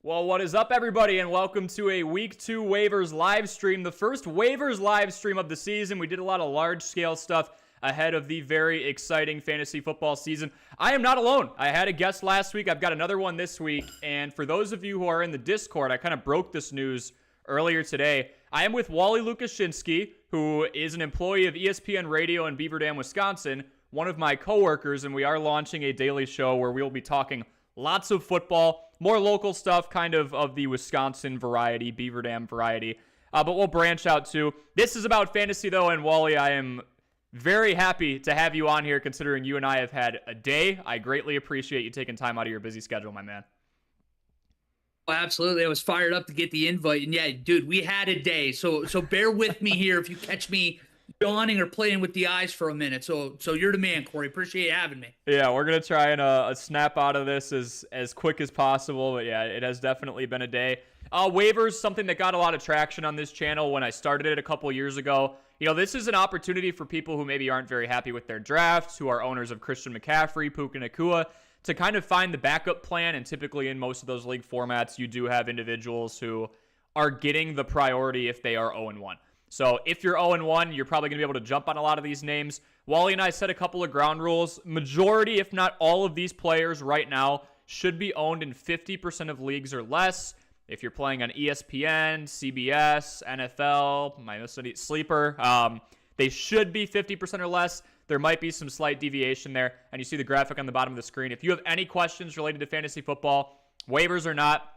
Well, what is up, everybody, and welcome to a Week 2 Waivers live stream, the first Waivers live stream of the season. We did a lot of large-scale stuff ahead of the very exciting fantasy football season. I am not alone. I had a guest last week. I've got another one this week, and for those of you who are in the Discord, I kind of broke this news earlier today. I am with Wally Lukachinsky, who is an employee of ESPN Radio in Beaver Dam, Wisconsin, one of my coworkers, and we are launching a daily show where we will be talking lots of football, more local stuff, kind of the Wisconsin variety, Beaver Dam variety. But we'll branch out too. This is about fantasy, though, and Wally, I am very happy to have you on here, considering you and I have had a day. I greatly appreciate you taking time out of your busy schedule, my man. Oh, absolutely. I was fired up to get the invite. And yeah, dude, we had a day. So bear with me here if you catch me yawning or playing with the eyes for a minute. So you're the man, Cory. Appreciate you having me. Yeah, we're going to try and snap out of this as quick as possible. But yeah, it has definitely been a day. Waivers, something that got a lot of traction on this channel when I started it a couple years ago. You know, this is an opportunity for people who maybe aren't very happy with their drafts, who are owners of Christian McCaffrey, Puka Nacua, to kind of find the backup plan. And typically in most of those league formats, you do have individuals who are getting the priority if they are 0-1. So if you're 0-1, you're probably going to be able to jump on a lot of these names. Wally and I set a couple of ground rules. Majority, if not all of these players right now should be owned in 50% of leagues or less. If you're playing on ESPN, CBS, NFL, Sleeper, they should be 50% or less. There might be some slight deviation there, and you see the graphic on the bottom of the screen. If you have any questions related to fantasy football, waivers or not,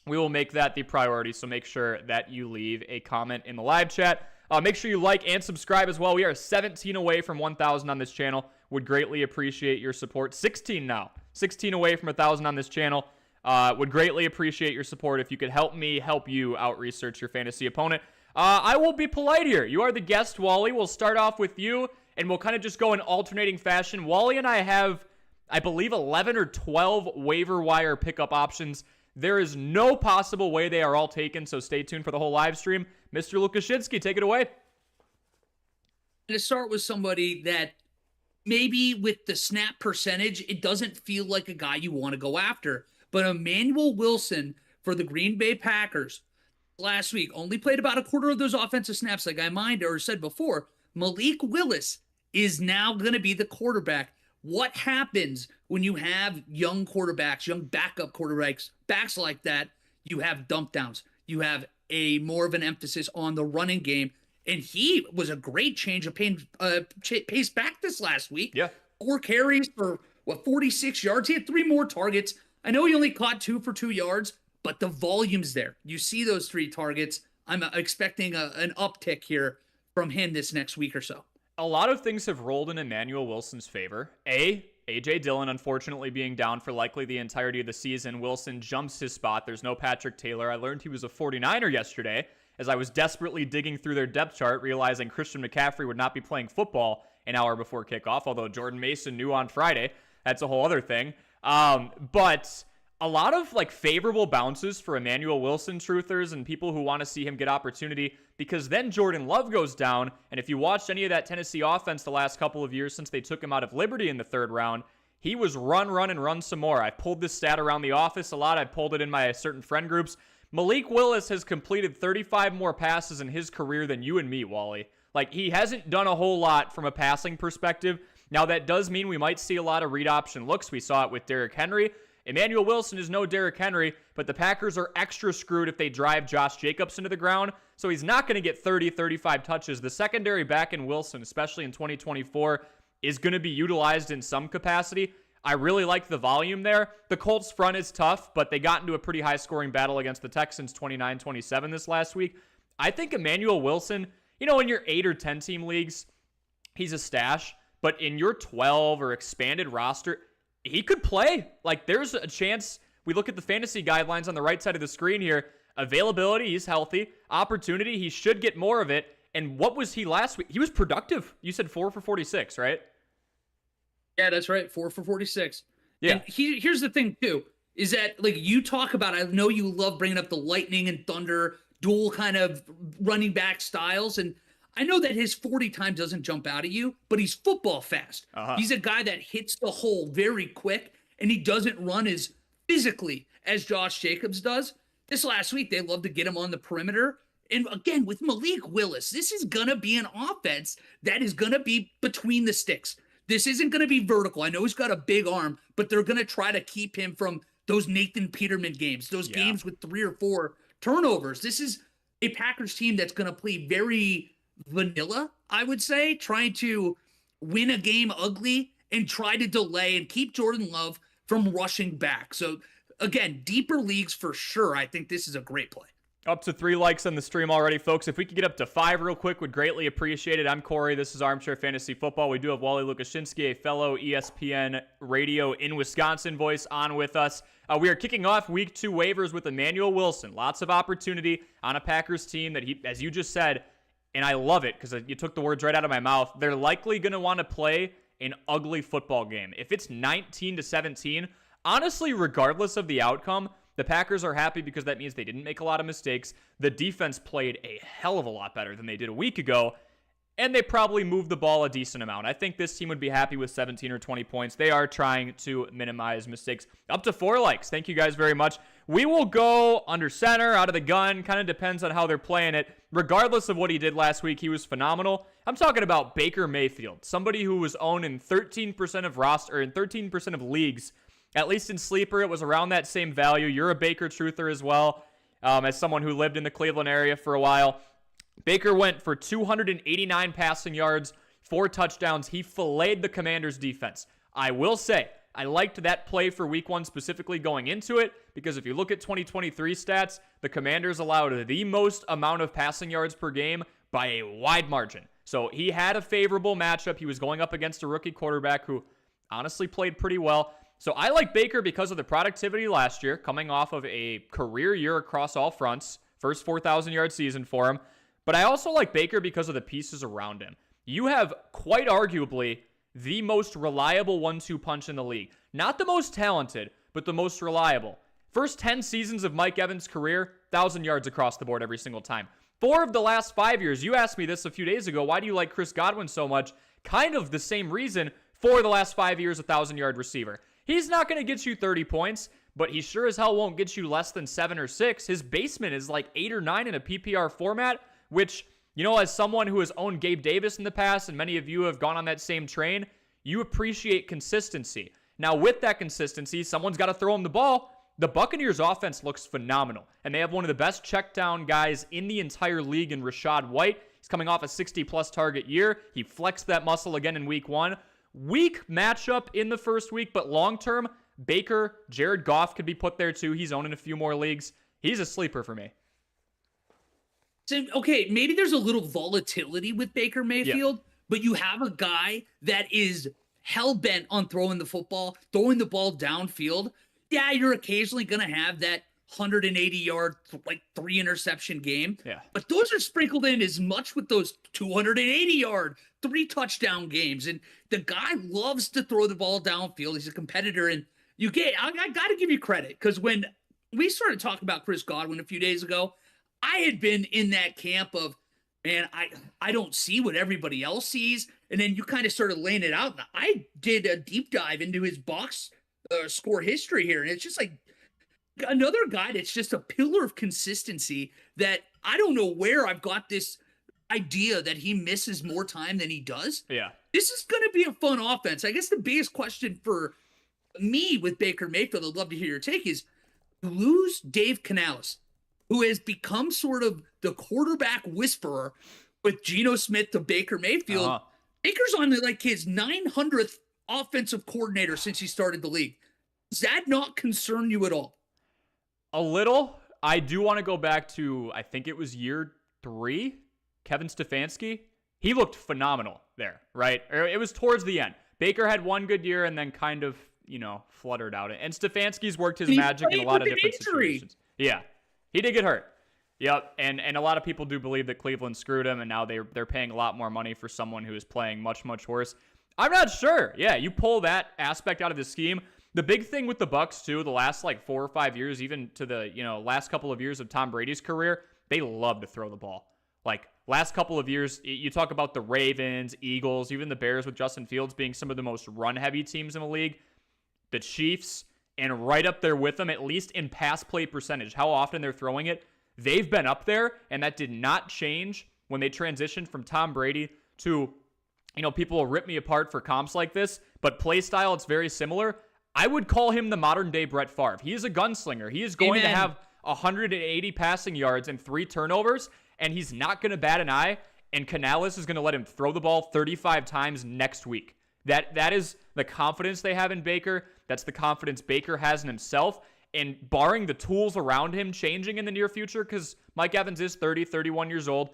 we will make that the priority, so make sure that you leave a comment in the live chat. Make sure you like and subscribe as well. We are 17 away from 1,000 on this channel. Would greatly appreciate your support. 16 now. 16 away from 1,000 on this channel. Would greatly appreciate your support if you could help me help you out-research your fantasy opponent. I will be polite here. You are the guest, Wally. We'll start off with you, and we'll kind of just go in alternating fashion. Wally and I have, I believe, 11 or 12 waiver wire pickup options. There is no possible way they are all taken, so stay tuned for the whole live stream. Mr. Lukachinsky, take it away. To start with somebody that maybe with the snap percentage, it doesn't feel like a guy you want to go after. But Emmanuel Wilson for the Green Bay Packers last week only played about a quarter of those offensive snaps, like I said before. Malik Willis is now going to be the quarterback. What happens when you have young quarterbacks, young backup quarterbacks, backs like that? You have dump downs. You have a more of an emphasis on the running game. And he was a great change of pace back this last week. Yeah. 4 carries for, 46 yards? He had 3 more targets. I know he only caught 2 for 2 yards, but the volume's there. You see those 3 targets. I'm expecting an uptick here from him this next week or so. A lot of things have rolled in Emmanuel Wilson's favor. A.J. Dillon, unfortunately, being down for likely the entirety of the season. Wilson jumps his spot. There's no Patrick Taylor. I learned he was a 49er yesterday as I was desperately digging through their depth chart, realizing Christian McCaffrey would not be playing football an hour before kickoff, although Jordan Mason knew on Friday. That's a whole other thing. But a lot of favorable bounces for Emmanuel Wilson truthers and people who want to see him get opportunity, because then Jordan Love goes down. And if you watched any of that Tennessee offense the last couple of years since they took him out of Liberty in the 3rd round, he was run some more. I pulled this stat around the office a lot. I pulled it in my certain friend groups. Malik Willis has completed 35 more passes in his career than you and me, Wally. He hasn't done a whole lot from a passing perspective. Now, that does mean we might see a lot of read option looks. We saw it with Derrick Henry. Emmanuel Wilson is no Derrick Henry, but the Packers are extra screwed if they drive Josh Jacobs into the ground, so he's not going to get 30, 35 touches. The secondary back in Wilson, especially in 2024, is going to be utilized in some capacity. I really like the volume there. The Colts front is tough, but they got into a pretty high-scoring battle against the Texans 29-27 this last week. I think Emmanuel Wilson, in your 8 or 10 team leagues, he's a stash, but in your 12 or expanded roster, he could play. There's a chance. We look at the fantasy guidelines on the right side of the screen here. Availability, he's healthy. Opportunity, he should get more of it. And what was he last week? He was productive. You said 4 for 46, right? Yeah, that's right. 4 for 46. Yeah. And here's the thing, too, is that, you talk about, I know you love bringing up the lightning and thunder, dual kind of running back styles. And I know that his 40 time doesn't jump out at you, but he's football fast. He's a guy that hits the hole very quick, and he doesn't run as physically as Josh Jacobs does. This last week, they love to get him on the perimeter. And again, with Malik Willis, this is going to be an offense that is going to be between the sticks. This isn't going to be vertical. I know he's got a big arm, but they're going to try to keep him from those Nathan Peterman games, those games with 3 or 4 turnovers. This is a Packers team that's going to play very vanilla, I would say, trying to win a game ugly and try to delay and keep Jordan Love from rushing back. So, again, deeper leagues for sure. I think this is a great play. Up to 3 likes on the stream already, folks. If we could get up to 5 real quick, would greatly appreciate it. I'm Cory. This is Armchair Fantasy Football. We do have Wally Lukachinsky, a fellow ESPN Radio in Wisconsin voice, on with us. We are kicking off Week 2 waivers with Emmanuel Wilson. Lots of opportunity on a Packers team that he, as you just said, and I love it because you took the words right out of my mouth, they're likely going to want to play an ugly football game. If it's 19-17, honestly, regardless of the outcome, the Packers are happy because that means they didn't make a lot of mistakes. The defense played a hell of a lot better than they did a week ago, and they probably moved the ball a decent amount. I think this team would be happy with 17 or 20 points. They are trying to minimize mistakes. Up to 4 likes. Thank you guys very much. We will go under center, out of the gun. Kind of depends on how they're playing it. Regardless of what he did last week, he was phenomenal. I'm talking about Baker Mayfield, somebody who was owned in 13% of roster, or in 13% of leagues. At least in Sleeper, it was around that same value. You're a Baker truther as well, as someone who lived in the Cleveland area for a while. Baker went for 289 passing yards, 4 touchdowns. He filleted the Commanders' defense. I will say, I liked that play for Week 1 specifically going into it, because if you look at 2023 stats, the Commanders allowed the most amount of passing yards per game by a wide margin. So he had a favorable matchup. He was going up against a rookie quarterback who honestly played pretty well. So I like Baker because of the productivity last year, coming off of a career year across all fronts, first 4,000-yard season for him. But I also like Baker because of the pieces around him. You have quite arguably the most reliable 1-2 punch in the league. Not the most talented, but the most reliable. First 10 seasons of Mike Evans' career, 1,000 yards across the board every single time. 4 of the last 5 years, you asked me this a few days ago, why do you like Chris Godwin so much? Kind of the same reason. 4 of the last 5 years, 1,000-yard receiver. He's not going to get you 30 points, but he sure as hell won't get you less than 7 or 6. His basement is like 8 or 9 in a PPR format, which, you know, as someone who has owned Gabe Davis in the past, and many of you have gone on that same train, you appreciate consistency. Now, with that consistency, someone's got to throw him the ball. The Buccaneers' offense looks phenomenal, and they have one of the best check down guys in the entire league in Rachaad White. He's coming off a 60-plus target year. He flexed that muscle again in Week 1. Weak matchup in the first week, but long-term, Baker, Jared Goff could be put there too. He's owned in a few more leagues. He's a sleeper for me. So, okay, maybe there's a little volatility with Baker Mayfield, but you have a guy that is hell-bent on throwing the ball downfield. Yeah, you're occasionally going to have that 180-yard, like 3-interception game. Yeah. But those are sprinkled in as much with those 280-yard, 3-touchdown games. And the guy loves to throw the ball downfield. He's a competitor. And I got to give you credit, because when we started talking about Chris Godwin a few days ago, I had been in that camp of, man, I don't see what everybody else sees. And then you kind of started laying it out. And I did a deep dive into his box score history here. And it's just like another guy that's just a pillar of consistency that I don't know where I've got this idea that he misses more time than he does. Yeah. This is going to be a fun offense. I guess the biggest question for me with Baker Mayfield, I'd love to hear your take, is lose Dave Canales, who has become sort of the quarterback whisperer with Geno Smith to Baker Mayfield. Baker's on like his 900th offensive coordinator since he started the league. Does that not concern you at all? A little. I do want to go back to, I think it was year 3, Kevin Stefanski. He looked phenomenal there, right? It was towards the end. Baker had one good year and then kind of, fluttered out. And Stefanski's worked his magic in a lot of different situations. Yeah, he did get hurt. Yep, and a lot of people do believe that Cleveland screwed him, and now they're paying a lot more money for someone who is playing much, much worse. I'm not sure. Yeah, you pull that aspect out of the scheme. The big thing with the Bucs too, the last 4 or 5 years, even to the last couple of years of Tom Brady's career, they love to throw the ball. Last couple of years, you talk about the Ravens, Eagles, even the Bears with Justin Fields being some of the most run-heavy teams in the league. The Chiefs, and right up there with them, at least in pass play percentage, how often they're throwing it. They've been up there, and that did not change when they transitioned from Tom Brady to, people will rip me apart for comps like this, but play style, it's very similar. I would call him the modern day Brett Favre. He is a gunslinger. He is going to have 180 passing yards and 3 turnovers, and he's not going to bat an eye, and Canales is going to let him throw the ball 35 times next week. That is the confidence they have in Baker. That's the confidence Baker has in himself. And barring the tools around him changing in the near future, because Mike Evans is 30, 31 years old,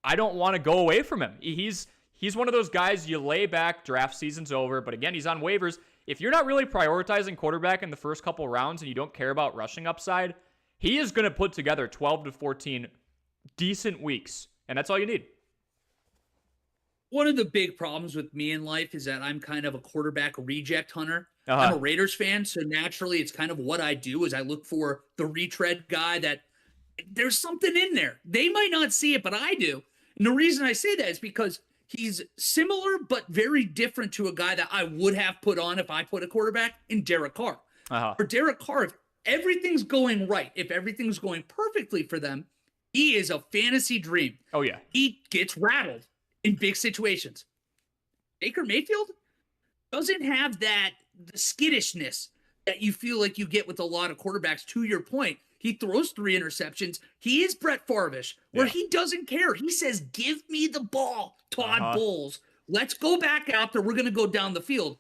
I don't want to go away from him. He's one of those guys you lay back, draft season's over, but again, he's on waivers. If you're not really prioritizing quarterback in the first couple rounds and you don't care about rushing upside, he is going to put together 12 to 14 decent weeks, and that's all you need. One of the big problems with me in life is that I'm kind of a quarterback reject hunter. I'm a Raiders fan, so naturally it's kind of what I do is I look for the retread guy that there's something in there. They might not see it, but I do. And the reason I say that is because he's similar but very different to a guy that I would have put on if I put a quarterback in Derek Carr. For Derek Carr, if everything's going right, if everything's going perfectly for them, he is a fantasy dream. Oh, yeah. He gets rattled in big situations. Baker Mayfield doesn't have the skittishness that you feel like you get with a lot of quarterbacks. To your point, he throws 3 interceptions. He is Brett Favre-ish, where he doesn't care. He says, give me the ball, Todd Bowles. Let's go back out there. We're going to go down the field.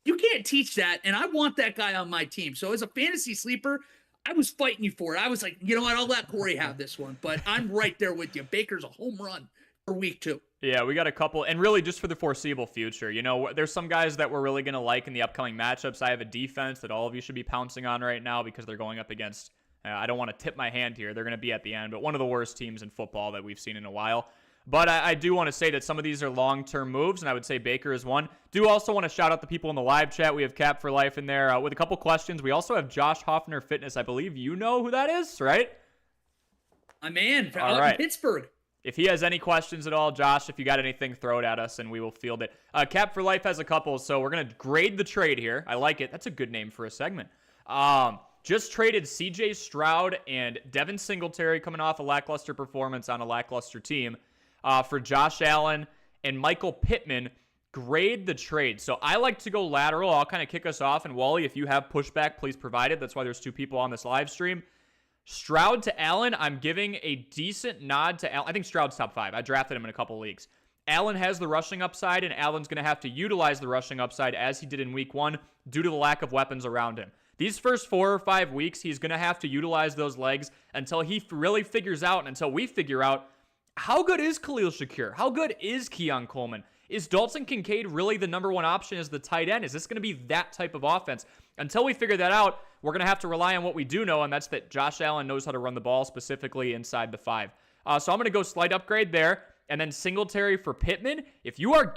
You can't teach that, and I want that guy on my team. So as a fantasy sleeper, I was fighting you for it. I was like, you know what? I'll let Corey have this one, but I'm right there with you. Baker's a home run for week 2. Yeah, we got a couple, and really just for the foreseeable future. There's some guys that we're really going to like in the upcoming matchups. I have a defense that all of you should be pouncing on right now because they're going up against, I don't want to tip my hand here, they're going to be at the end, but one of the worst teams in football that we've seen in a while. But I do want to say that some of these are long-term moves, and I would say Baker is one. Do also want to shout out the people in the live chat. We have Cap for Life in there with a couple questions. We also have Josh Hoffner Fitness. I believe you know who that is, right? My man from Pittsburgh. If he has any questions at all, Josh, if you got anything, throw it at us and we will field it. Cap for Life has a couple, so we're going to grade the trade here. I like it. That's a good name for a segment. Just traded C.J. Stroud and Devin Singletary coming off a lackluster performance on a lackluster team for Josh Allen and Michael Pittman. Grade the trade. So I like to go lateral. I'll kind of kick us off. And Wally, if you have pushback, please provide it. That's why there's 2 people on this live stream. Stroud to Allen, I'm giving a decent nod to Allen. I think Stroud's top 5. I drafted him in a couple leagues. Allen has the rushing upside, and Allen's going to have to utilize the rushing upside as he did in week 1 due to the lack of weapons around him. These first 4 or 5 weeks, he's going to have to utilize those legs until he really figures out and until we figure out how good is Khalil Shakir? How good is Keon Coleman? Is Dalton Kincaid really the number 1 option as the tight end? Is this going to be that type of offense? Until we figure that out, we're going to have to rely on what we do know, and that's that Josh Allen knows how to run the ball, specifically inside the 5. So I'm going to go slight upgrade there, and then Singletary for Pittman. If you are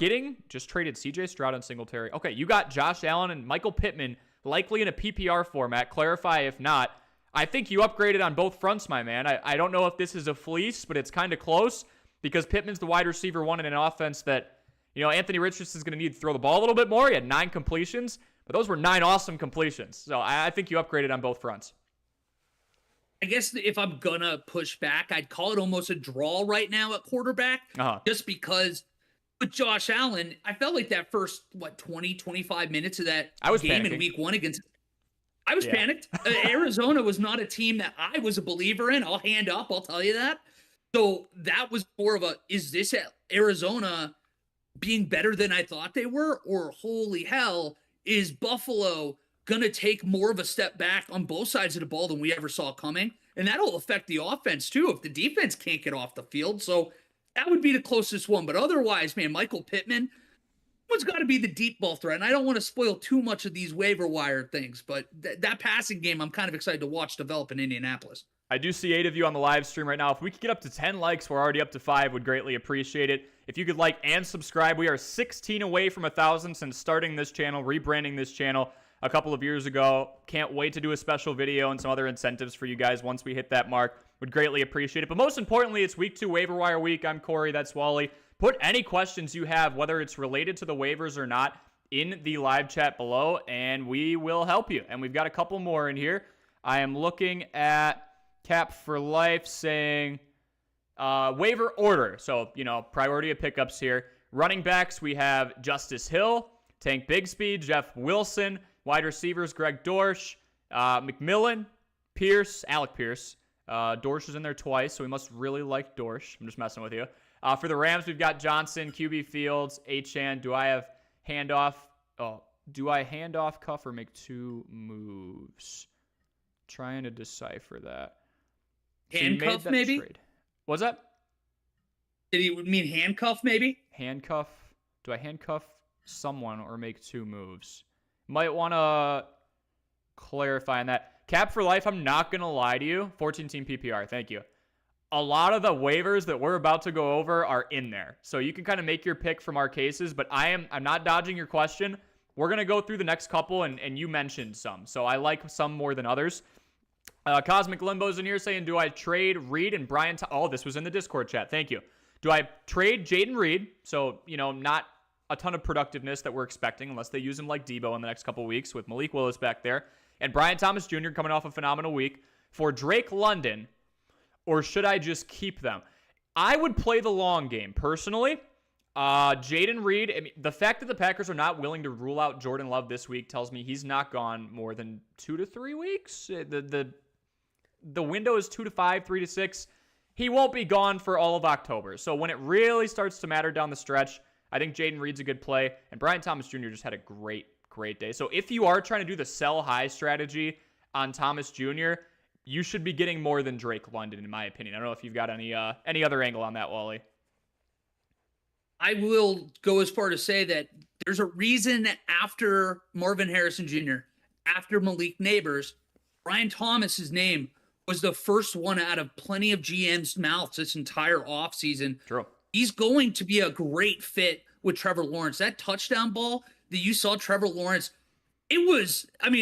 just traded C.J. Stroud and Singletary. Okay, you got Josh Allen and Michael Pittman, likely in a PPR format. Clarify if not. I think you upgraded on both fronts, my man. I don't know if this is a fleece, but it's kind of close because Pittman's the wide receiver 1 in an offense that, Anthony Richardson's going to need to throw the ball a little bit more. He had 9 completions, but those were 9 awesome completions. So I think you upgraded on both fronts. I guess if I'm going to push back, I'd call it almost a draw right now at quarterback. Just because with Josh Allen, I felt like that first, 20, 25 minutes of that game in week 1 against... I was panicked. Arizona was not a team that I was a believer in. I'll hand up. I'll tell you that. So that was more of is this Arizona being better than I thought they were? Or holy hell, is Buffalo going to take more of a step back on both sides of the ball than we ever saw coming? And that'll affect the offense too if the defense can't get off the field. So that would be the closest one. But otherwise, man, Michael Pittman, one's got to be the deep ball threat. And I don't want to spoil too much of these waiver wire things, but that passing game, I'm kind of excited to watch develop in Indianapolis. I do see 8 of you on the live stream right now. If we could get up to 10 likes, we're already up to 5, would greatly appreciate it. If you could like and subscribe, we are 16 away from 1,000 since starting this channel, rebranding this channel a couple of years ago. Can't wait to do a special video and some other incentives for you guys once we hit that mark. Would greatly appreciate it. But most importantly, it's week 2 waiver wire week. I'm Corey. That's Wally. Put any questions you have, whether it's related to the waivers or not, in the live chat below, and we will help you. And we've got a couple more in here. I am looking at Cap for Life saying waiver order. So, priority of pickups here. Running backs, we have Justice Hill, Tank Bigsby, Jeff Wilson. Wide receivers, Greg Dorsch, McMillan, Alec Pierce. Dorsch is in there twice, so we must really like Dorsch. I'm just messing with you. For the Rams, we've got Johnson, QB Fields, Achane. Do I have handoff? Oh, do I hand off cuff or make 2 moves? Trying to decipher that. Handcuff, maybe? Trade. What's that? Did he mean handcuff, maybe? Handcuff. Do I handcuff someone or make 2 moves? Might want to clarify on that. Cap for Life, I'm not going to lie to you. 14-team PPR, thank you. A lot of the waivers that we're about to go over are in there. So you can kind of make your pick from our cases, but I'm not dodging your question. We're going to go through the next couple, and you mentioned some. So I like some more than others. Cosmic Limbo's in here saying, do I trade Reed and Brian? Oh, this was in the Discord chat. Thank you. Do I trade Jaden Reed? So, not a ton of productiveness that we're expecting unless they use him like Debo in the next couple weeks with Malik Willis back there. And Brian Thomas Jr. coming off a phenomenal week. For Drake London, or should I just keep them? I would play the long game, personally. Jaden Reed, the fact that the Packers are not willing to rule out Jordan Love this week tells me he's not gone more than 2 to 3 weeks. The window is 2 to 5, 3 to 6. He won't be gone for all of October. So when it really starts to matter down the stretch, I think Jaden Reed's a good play. And Brian Thomas Jr. just had a great day. So if you are trying to do the sell high strategy on Thomas Jr., you should be getting more than Drake London, in my opinion. I don't know if you've got any other angle on that, Wally. I will go as far to say that there's a reason after Marvin Harrison Jr., after Malik Neighbors, Brian Thomas's name was the first one out of plenty of GM's mouths this entire offseason. True. He's going to be a great fit with Trevor Lawrence. That touchdown ball that you saw Trevor Lawrence, I've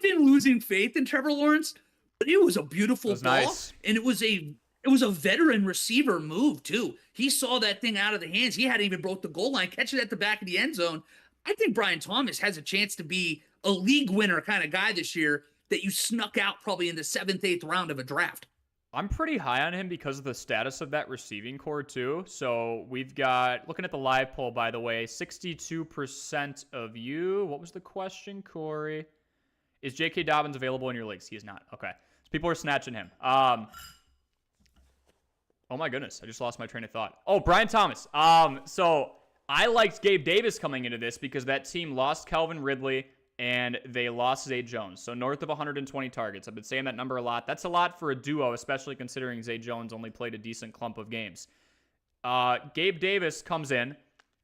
been losing faith in Trevor Lawrence, but it was a beautiful ball. Nice. And it was a veteran receiver move too. He saw that thing out of the hands. He hadn't even broke the goal line, catch it at the back of the end zone. I think Brian Thomas has a chance to be a league winner kind of guy this year that you snuck out probably in the 7th, 8th round of a draft. I'm pretty high on him because of the status of that receiving core too. So we've got, looking at the live poll, by the way, 62% of you. What was the question, Corey? Is J.K. Dobbins available in your leagues? He is not. Okay. So people are snatching him. Oh my goodness. I just lost my train of thought. Oh, Brian Thomas. So I liked Gabe Davis coming into this because that team lost Calvin Ridley and they lost Zay Jones. So north of 120 targets. I've been saying that number a lot. That's a lot for a duo, especially considering Zay Jones only played a decent clump of games. Gabe Davis comes in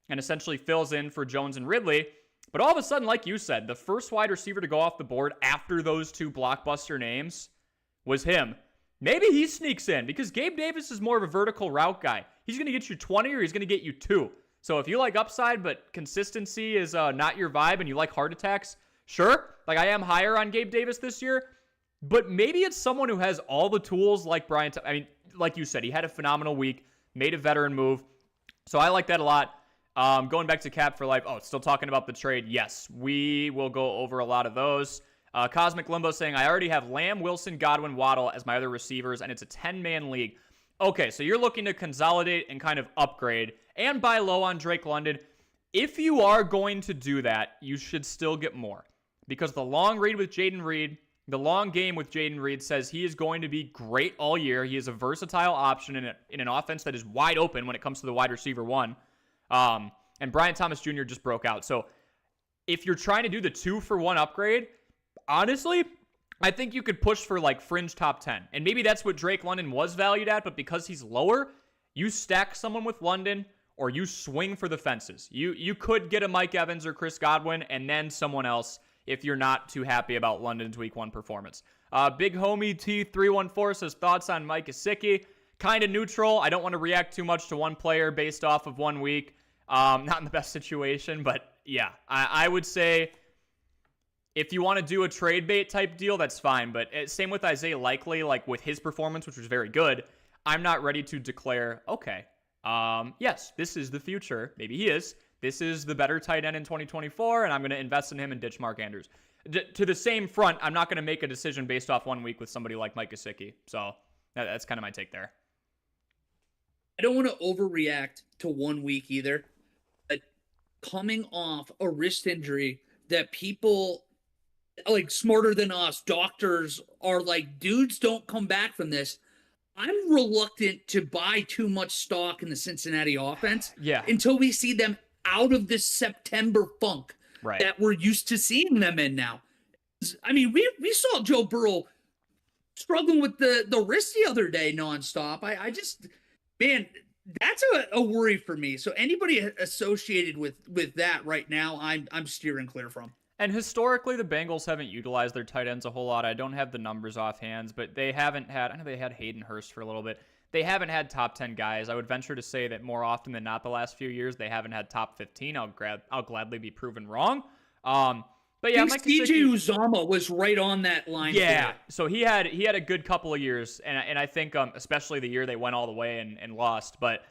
and essentially fills in for Jones and Ridley. But all of a sudden, like you said, the first wide receiver to go off the board after those 2 blockbuster names was him. Maybe he sneaks in because Gabe Davis is more of a vertical route guy. He's going to get you 20 or he's going to get you 2. So if you like upside, but consistency is not your vibe and you like heart attacks, sure. Like I am higher on Gabe Davis this year, but maybe it's someone who has all the tools like Brian. Like you said, he had a phenomenal week, made a veteran move. So I like that a lot. Going back to Cap for Life. Oh, still talking about the trade. Yes, we will go over a lot of those. Cosmic Limbo saying, I already have Lamb, Wilson, Godwin, Waddle as my other receivers, and it's a 10-man league. Okay, so you're looking to consolidate and kind of upgrade and buy low on Drake London. If you are going to do that, you should still get more. Because the long read with Jaden Reed, the long game with Jaden Reed says he is going to be great all year. He is a versatile option in an offense that is wide open when it comes to the wide receiver one. And Brian Thomas Jr. just broke out. So if you're trying to do the 2-for-1 upgrade, honestly, I think you could push for like fringe top 10. And maybe that's what Drake London was valued at, but because he's lower, you stack someone with London or you swing for the fences. You could get a Mike Evans or Chris Godwin and then someone else if you're not too happy about London's week 1 performance. Big Homie T314 says thoughts on Mike Gesicki. Kind of neutral. I don't want to react too much to one player based off of 1 week. Not in the best situation, but yeah, I would say if you want to do a trade bait type deal, that's fine. But same with Isaiah Likely, like with his performance, which was very good, I'm not ready to declare, okay, yes, this is the future. Maybe he is. this is the better tight end in 2024, and I'm going to invest in him and ditch Mark Andrews. To the same front, I'm not going to make a decision based off 1 week with somebody like Mike Gesicki. So that's kind of my take there. I don't want to overreact to 1 week either. But coming off a wrist injury that people like smarter than us, doctors are like, dudes don't come back from this. I'm reluctant to buy too much stock in the Cincinnati offense until we see them out of this September funk that we're used to seeing them in now. I mean, we saw Joe Burrow struggling with the wrist the other day nonstop. I just, man, that's a worry for me. So anybody associated with that right now, I'm steering clear from. And historically, the Bengals haven't utilized their tight ends a whole lot. I don't have the numbers offhand, but they haven't had, I know they had Hayden Hurst for a little bit. They haven't had top 10 guys. I would venture to say that more often than not the last few years, they haven't had top 15. I'll gladly be proven wrong. But yeah, Mike DJ Uzama was right on that line. Yeah, so he had a good couple of years, and I think especially the year they went all the way and lost, but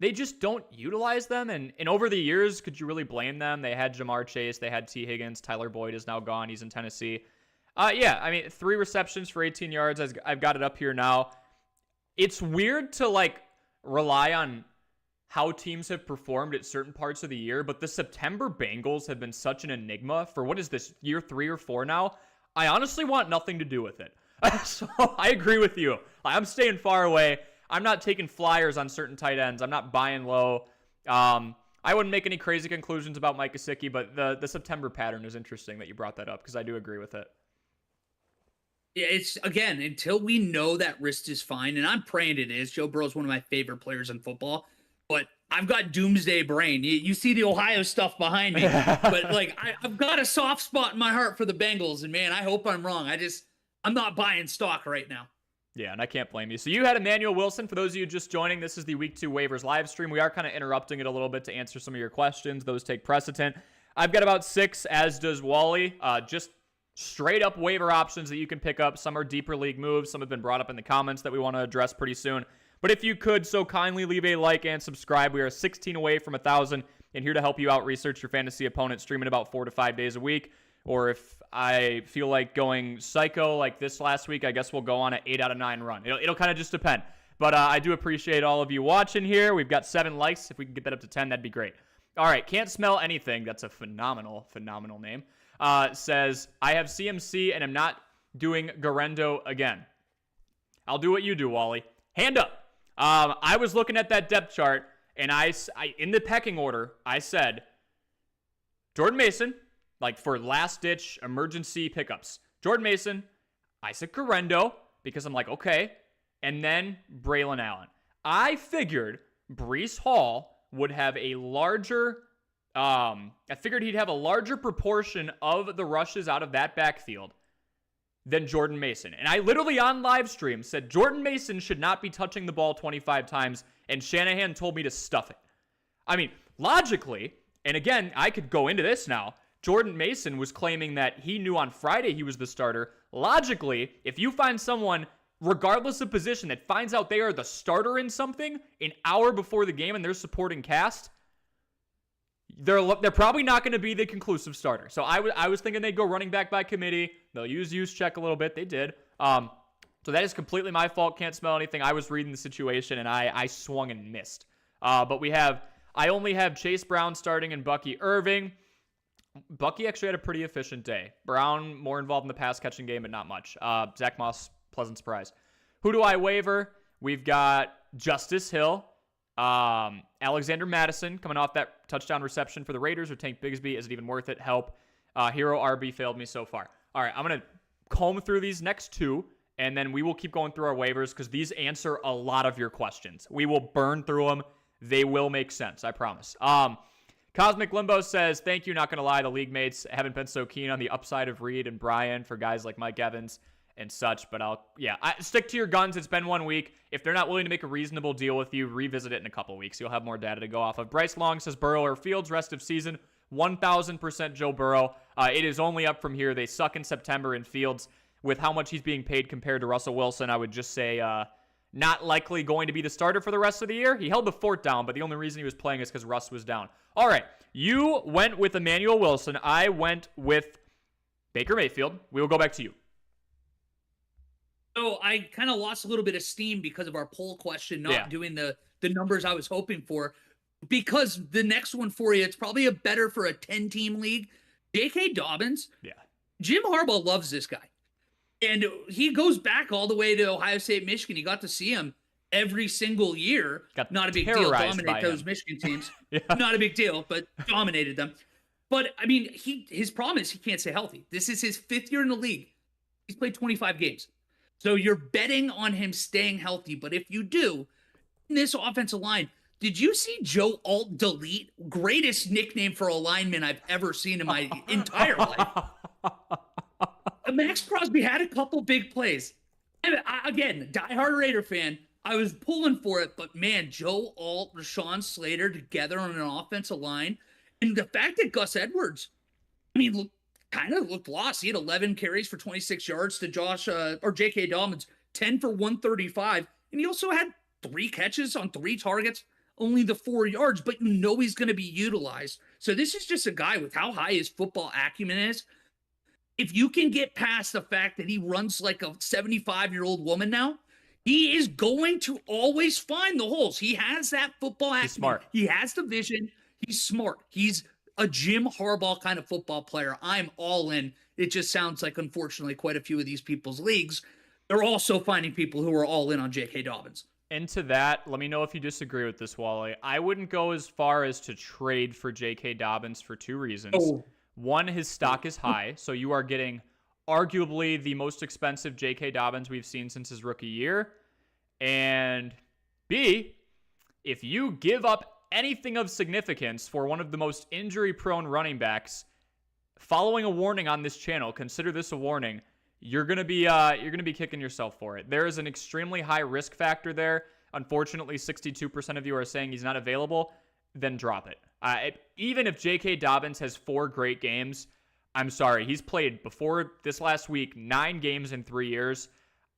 they just don't utilize them. And over the years, could you really blame them? They had Jamar Chase, they had T. Higgins, Tyler Boyd is now gone, he's in Tennessee. Yeah, I mean, 3 receptions for 18 yards. I've got it up here now. It's weird to like rely on how teams have performed at certain parts of the year, but the September Bengals have been such an enigma for what is this, year 3 or 4 now? I honestly want nothing to do with it. So I agree with you. I'm staying far away. I'm not taking flyers on certain tight ends. I'm not buying low. I wouldn't make any crazy conclusions about Mike Gesicki, but the September pattern is interesting that you brought that up because I do agree with it. Yeah, it's, again, until we know that wrist is fine, and I'm praying it is. Joe Burrow's one of my favorite players in football, but I've got doomsday brain. You see the Ohio stuff behind me, but like I've got a soft spot in my heart for the Bengals, and man, I hope I'm wrong. I'm not buying stock right now. Yeah, and I can't blame you. So you had Emmanuel Wilson. For those of you just joining, this is the Week 2 waivers live stream. We are kind of interrupting it a little bit to answer some of your questions. Those take precedent. I've got about 6, as does Wally. Just straight up waiver options that you can pick up. Some are deeper league moves. Some have been brought up in the comments that we want to address pretty soon. But if you could so kindly leave a like and subscribe. We are 16 away from 1,000 and here to help you out research your fantasy opponent, streaming about 4 to 5 days a week. Or if I feel like going psycho like this last week, I guess we'll go on an 8 out of 9 run. It'll kind of just depend. But I do appreciate all of you watching here. We've got 7 likes. If we can get that up to 10, that'd be great. All right, Can't Smell Anything. That's a phenomenal name. Says, I have CMC and am not doing Garendo again. I'll do what you do, Wally. Hand up. I was looking at that depth chart, and I in the pecking order, I said Jordan Mason, like for last-ditch emergency pickups. Jordan Mason, Isaac Garendo, because I'm like, okay, and then Braylon Allen. I figured Breece Hall would have a larger, I figured he'd have a larger proportion of the rushes out of that backfield than Jordan Mason. And I literally on live stream said Jordan Mason should not be touching the ball 25 times, and Shanahan told me to stuff it. I mean, logically, and again, I could go into this now, Jordan Mason was claiming that he knew on Friday he was the starter. Logically, if you find someone, regardless of position, that finds out they are the starter in something an hour before the game and they're supporting cast, they're probably not going to be the conclusive starter. So I was thinking they'd go running back by committee. They'll use check a little bit. They did. So that is completely my fault. Can't smell anything. I was reading the situation and I swung and missed. But I only have Chase Brown starting and Bucky Irving. Bucky actually had a pretty efficient day. Brown more involved in the pass catching game, but not much. Zach Moss, pleasant surprise. Who do I waiver? We've got Justice Hill. Alexander Madison coming off that touchdown reception for the Raiders, or Tank Bigsby. Is it even worth it? Help. Hero RB failed me so far. All right, I'm going to comb through these next 2, and then we will keep going through our waivers because these answer a lot of your questions. We will burn through them. They will make sense, I promise. Cosmic Limbo says, thank you, not going to lie, the league mates haven't been so keen on the upside of Reed and Brian for guys like Mike Evans and such, but stick to your guns. It's been 1 week. If they're not willing to make a reasonable deal with you, revisit it in a couple weeks. You'll have more data to go off of. Bryce Long says Burrow or Fields rest of season. 1,000% Joe Burrow. It is only up from here. They suck in September in Fields. With how much he's being paid compared to Russell Wilson, I would just say, not likely going to be the starter for the rest of the year. He held the fort down, but the only reason he was playing is because Russ was down. All right, you went with Emmanuel Wilson. I went with Baker Mayfield. We will go back to you. So I kind of lost a little bit of steam because of our poll question, not doing the numbers I was hoping for. Because the next one for you, it's probably a better for a 10-team league. J.K. Dobbins. Yeah. Jim Harbaugh loves this guy. And he goes back all the way to Ohio State, Michigan. He got to see him every single year. Not a big deal. Dominate those Michigan teams. Not a big deal, but dominated them. But, I mean, his problem is he can't stay healthy. This is his 5th year in the league. He's played 25 games. So you're betting on him staying healthy. But if you do, in this offensive line, did you see Joe Alt Delete? Greatest nickname for a lineman I've ever seen in my entire life. Max Crosby had a couple big plays. Again, diehard Raider fan, I was pulling for it, but man, Joe Alt, Rashawn Slater together on an offensive line. And the fact that Gus Edwards, I mean, kind of looked lost. He had 11 carries for 26 yards to J.K. Dobbins, 10 for 135. And he also had 3 catches on 3 targets. Only the 4 yards, but you know he's going to be utilized. So this is just a guy with how high his football acumen is. If you can get past the fact that he runs like a 75-year-old woman now, he is going to always find the holes. He has that football acumen. He's smart. He has the vision. He's smart. He's a Jim Harbaugh kind of football player. I'm all in. It just sounds like, unfortunately, quite a few of these people's leagues, they're also finding people who are all in on J.K. Dobbins. Into that, let me know if you disagree with this, Wally. I wouldn't go as far as to trade for J.K. Dobbins for 2 reasons. One, his stock is high, so you are getting arguably the most expensive J.K. Dobbins we've seen since his rookie year. And B, if you give up anything of significance for one of the most injury-prone running backs, following a warning on this channel, consider this a warning, you're gonna be kicking yourself for it. There is an extremely high risk factor there. Unfortunately, 62% of you are saying he's not available. Then drop it. Even if J.K. Dobbins has 4 great games, I'm sorry, he's played before this last week 9 games in 3 years.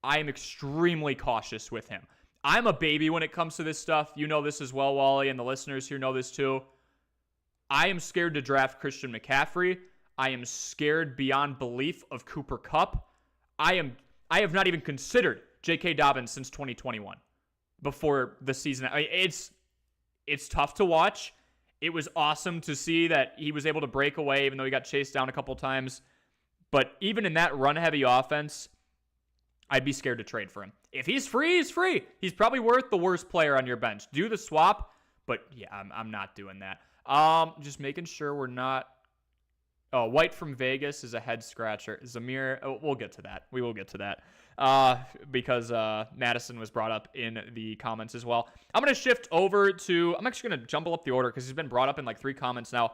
I am extremely cautious with him. I'm a baby when it comes to this stuff. You know this as well, Wally, and the listeners here know this too. I am scared to draft Christian McCaffrey. I am scared beyond belief of Cooper Kupp. I have not even considered J.K. Dobbins since 2021 before the season. I mean, it's tough to watch. It was awesome to see that he was able to break away, even though he got chased down a couple times. But even in that run-heavy offense, I'd be scared to trade for him. If he's free, he's free. He's probably worth the worst player on your bench. Do the swap, but yeah, I'm not doing that. Just making sure we're not. Oh, White from Vegas is a head scratcher. Zamir, we'll get to that. We will get to that because Madison was brought up in the comments as well. I'm going to shift over to, I'm actually going to jumble up the order because he's been brought up in like 3 comments now.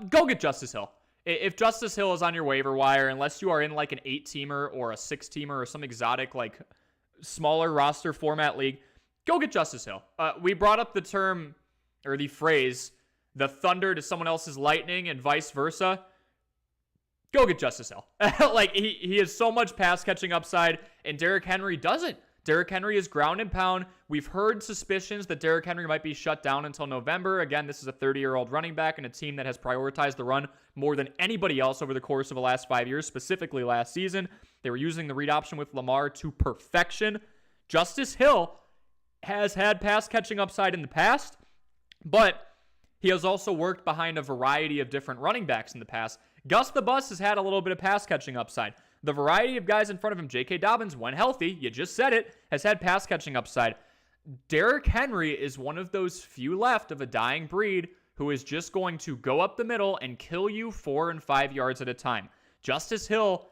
Go get Justice Hill. If Justice Hill is on your waiver wire, unless you are in like an 8-teamer or a 6-teamer or some exotic like smaller roster format league, go get Justice Hill. We brought up the term or the phrase, the thunder to someone else's lightning and vice versa. Go get Justice Hill. Like, he has so much pass catching upside, and Derrick Henry doesn't. Derrick Henry is ground and pound. We've heard suspicions that Derrick Henry might be shut down until November. Again, this is a 30-year-old running back and a team that has prioritized the run more than anybody else over the course of the last 5 years, specifically last season. They were using the read option with Lamar to perfection. Justice Hill has had pass catching upside in the past, but he has also worked behind a variety of different running backs in the past. Gus the Bus has had a little bit of pass catching upside. The variety of guys in front of him, J.K. Dobbins, when healthy, you just said it, has had pass catching upside. Derrick Henry is one of those few left of a dying breed who is just going to go up the middle and kill you 4 and 5 yards at a time. Justice Hill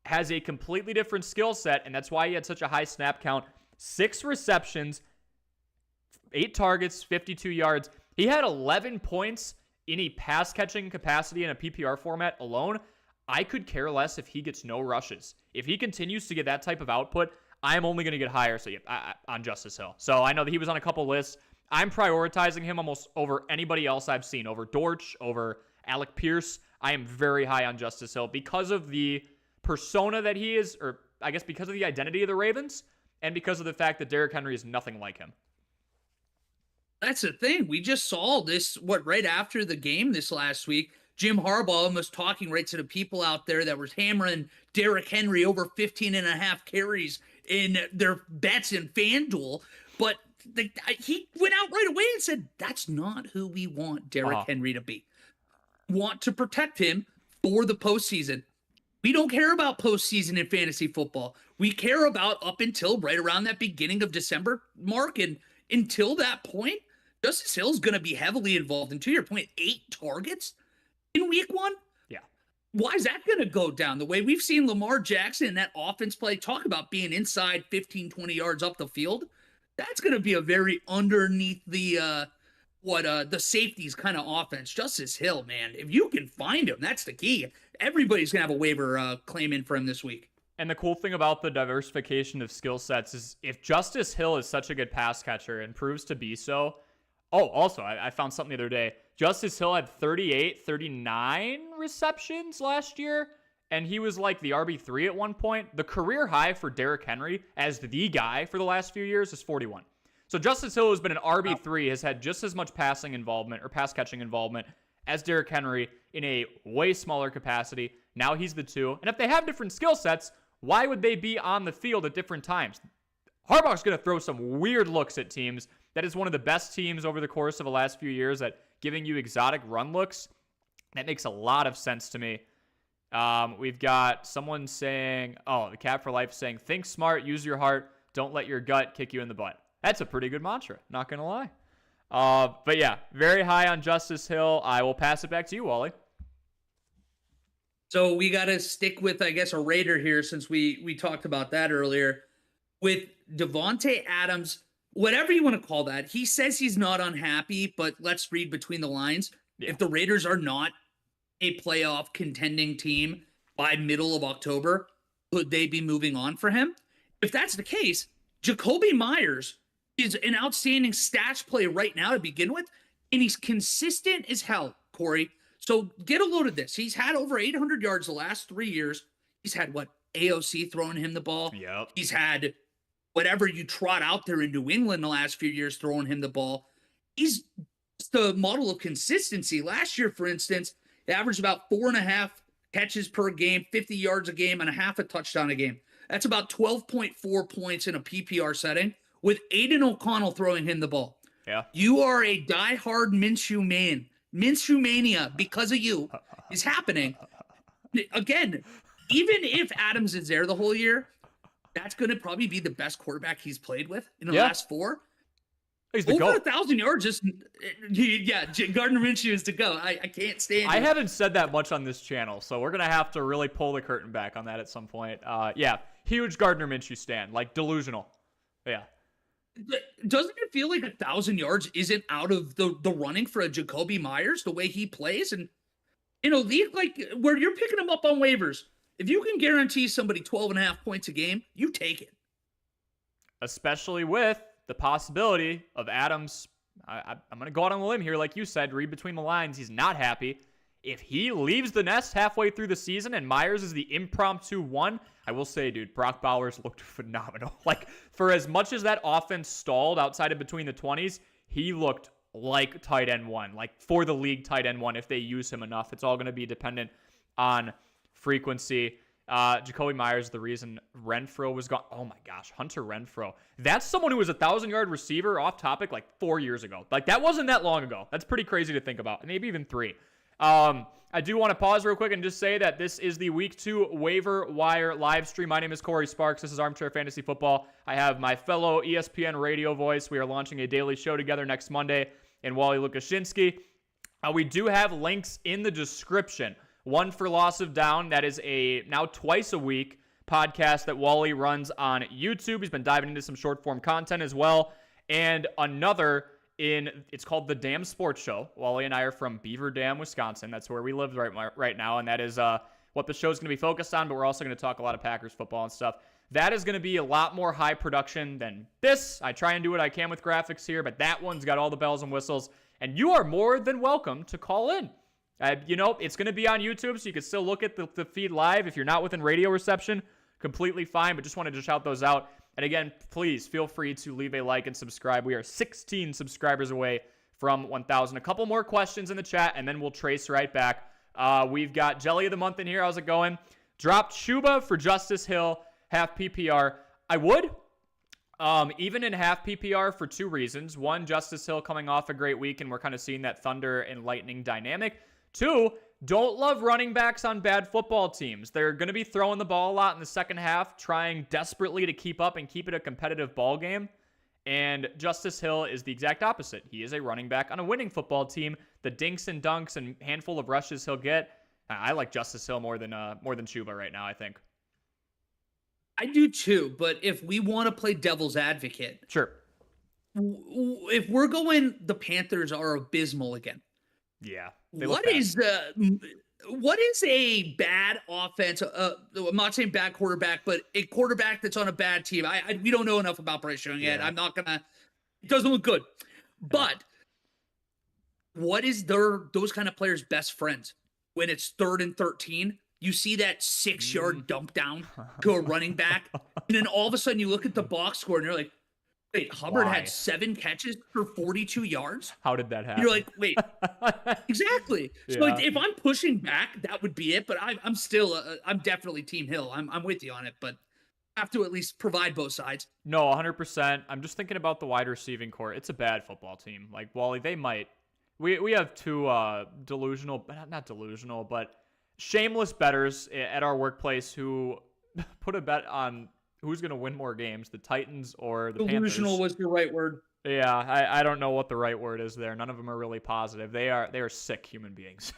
has a completely different skill set, and that's why he had such a high snap count. 6 receptions, 8 targets, 52 yards. He had 11 points in a pass-catching capacity in a PPR format alone. I could care less if he gets no rushes. If he continues to get that type of output, I'm only going to get higher on Justice Hill. So I know that he was on a couple lists. I'm prioritizing him almost over anybody else I've seen, over Dortch, over Alec Pierce. I am very high on Justice Hill because of the persona that he is, or I guess because of the identity of the Ravens and because of the fact that Derrick Henry is nothing like him. That's the thing. We just saw this, right after the game this last week, Jim Harbaugh was talking right to the people out there that was hammering Derrick Henry over 15.5 carries in their bets in FanDuel. But he went out right away and said, that's not who we want Derrick Henry to be. Want to protect him for the postseason. We don't care about postseason in fantasy football. We care about up until right around that beginning of December mark. And until that point, Justice Hill's going to be heavily involved. And to your point, 8 targets in week 1? Yeah. Why is that going to go down? The way we've seen Lamar Jackson and that offense play, talk about being inside 15, 20 yards up the field. That's going to be a very underneath the safeties kind of offense. Justice Hill, man, if you can find him, that's the key. Everybody's going to have a waiver claim in for him this week. And the cool thing about the diversification of skill sets is if Justice Hill is such a good pass catcher and proves to be so. Oh, also, I found something the other day. Justice Hill had 39 receptions last year, and he was like the RB3 at one point. The career high for Derrick Henry as the guy for the last few years is 41. So Justice Hill has been an RB3, has had just as much passing involvement or pass catching involvement as Derrick Henry in a way smaller capacity. Now he's the 2. And if they have different skill sets, why would they be on the field at different times? Harbaugh's going to throw some weird looks at teams. That is one of the best teams over the course of the last few years at giving you exotic run looks. That makes a lot of sense to me. We've got someone saying, the Cap for Life saying, think smart, use your heart, don't let your gut kick you in the butt. That's a pretty good mantra, not going to lie. But yeah, very high on Justice Hill. I will pass it back to you, Wally. So we got to stick with, I guess, a Raider here since we talked about that earlier. With Devontae Adams, whatever you want to call that, he says he's not unhappy, but let's read between the lines. Yeah. If the Raiders are not a playoff contending team by middle of October, could they be moving on for him? If that's the case, Jacoby Myers is an outstanding stats play right now to begin with, and he's consistent as hell, Corey. So get a load of this. He's had over 800 yards the last 3 years. He's had, AOC throwing him the ball. Yep. He's had whatever you trot out there in New England the last few years throwing him the ball. He's the model of consistency. Last year, for instance, he averaged about 4.5 catches per game, 50 yards a game, and a half a touchdown a game. That's about 12.4 points in a PPR setting with Aiden O'Connell throwing him the ball. Yeah. You are a diehard Minshew man. Minshew mania, because of you, is happening. Again, even if Adams is there the whole year, that's going to probably be the best quarterback he's played with in the last 4. He's the over GOAT. 1,000 yards. Gardner Minshew is to go. I can't stand it. I haven't said that much on this channel, so we're going to have to really pull the curtain back on that at some point. Huge Gardner Minshew stan, delusional. Yeah. Doesn't it feel like 1,000 yards isn't out of the running for a Jacoby Myers, the way he plays? And in a league where you're picking him up on waivers, if you can guarantee somebody 12.5 points a game, you take it. Especially with the possibility of Adams. I'm going to go out on a limb here, like you said, read between the lines. He's not happy. If he leaves the nest halfway through the season and Myers is the impromptu 1, I will say, dude, Brock Bowers looked phenomenal. For as much as that offense stalled outside of between the 20s, he looked like tight end 1, for the league tight end 1 if they use him enough. It's all going to be dependent on frequency. Jacoby Myers, the reason Renfro was gone. Oh my gosh, Hunter Renfro. That's someone who was a 1,000-yard receiver off topic 4 years ago. That wasn't that long ago. That's pretty crazy to think about. Maybe even 3. I do want to pause real quick and just say that this is the Week 2 Waiver Wire live stream. My name is Cory Sparks. This is Armchair Fantasy Football. I have my fellow ESPN Radio voice. We are launching a daily show together next Monday, and Wally Lukachinsky. We do have links in the description. One for Loss of Down. That is a now twice a week podcast that Wally runs on YouTube. He's been diving into some short form content as well. And another it's called The Dam Sports Show. Wally and I are from Beaver Dam, Wisconsin. That's where we live right now. And that is what the show's going to be focused on. But we're also going to talk a lot of Packers football and stuff. That is going to be a lot more high production than this. I try and do what I can with graphics here, but that one's got all the bells and whistles. And you are more than welcome to call in. It's going to be on YouTube, so you can still look at the feed live. If you're not within radio reception, completely fine, but just wanted to shout those out. And again, please feel free to leave a like and subscribe. We are 16 subscribers away from 1,000. A couple more questions in the chat, and then we'll trace right back. We've got Jelly of the Month in here. How's it going? Dropped Chuba for Justice Hill, half PPR. I would, even in half PPR for two reasons. One, Justice Hill coming off a great week, and we're kind of seeing that Thunder and Lightning dynamic. Two, don't love running backs on bad football teams. They're going to be throwing the ball a lot in the second half, trying desperately to keep up and keep it a competitive ball game. And Justice Hill is the exact opposite. He is a running back on a winning football team. The dinks and dunks and handful of rushes he'll get, I like Justice Hill more than Chuba right now, I think. I do too, but if we want to play devil's advocate, sure. If we're going, the Panthers are abysmal again. Yeah. What is a bad offense? I'm not saying bad quarterback, but a quarterback that's on a bad team. We don't know enough about Bryce Young yet. I'm not gonna. It doesn't look good. But what is those kind of players' best friends when it's 3rd and 13? You see that 6-yard dump down to a running back, and then all of a sudden you look at the box score and you're like, wait, Hubbard had 7 catches for 42 yards? How did that happen? You're like, wait, exactly. So like, if I'm pushing back, that would be it. But I'm still, I'm definitely Team Hill. I'm with you on it, but I have to at least provide both sides. No, 100%. I'm just thinking about the wide receiving core. It's a bad football team. Like, Wally, they might. We have two delusional, not delusional, but shameless bettors at our workplace who put a bet on who's going to win more games, the Titans or the Panthers. Delusional was the right word. Yeah, I don't know what the right word is there. None of them are really positive. They are sick human beings.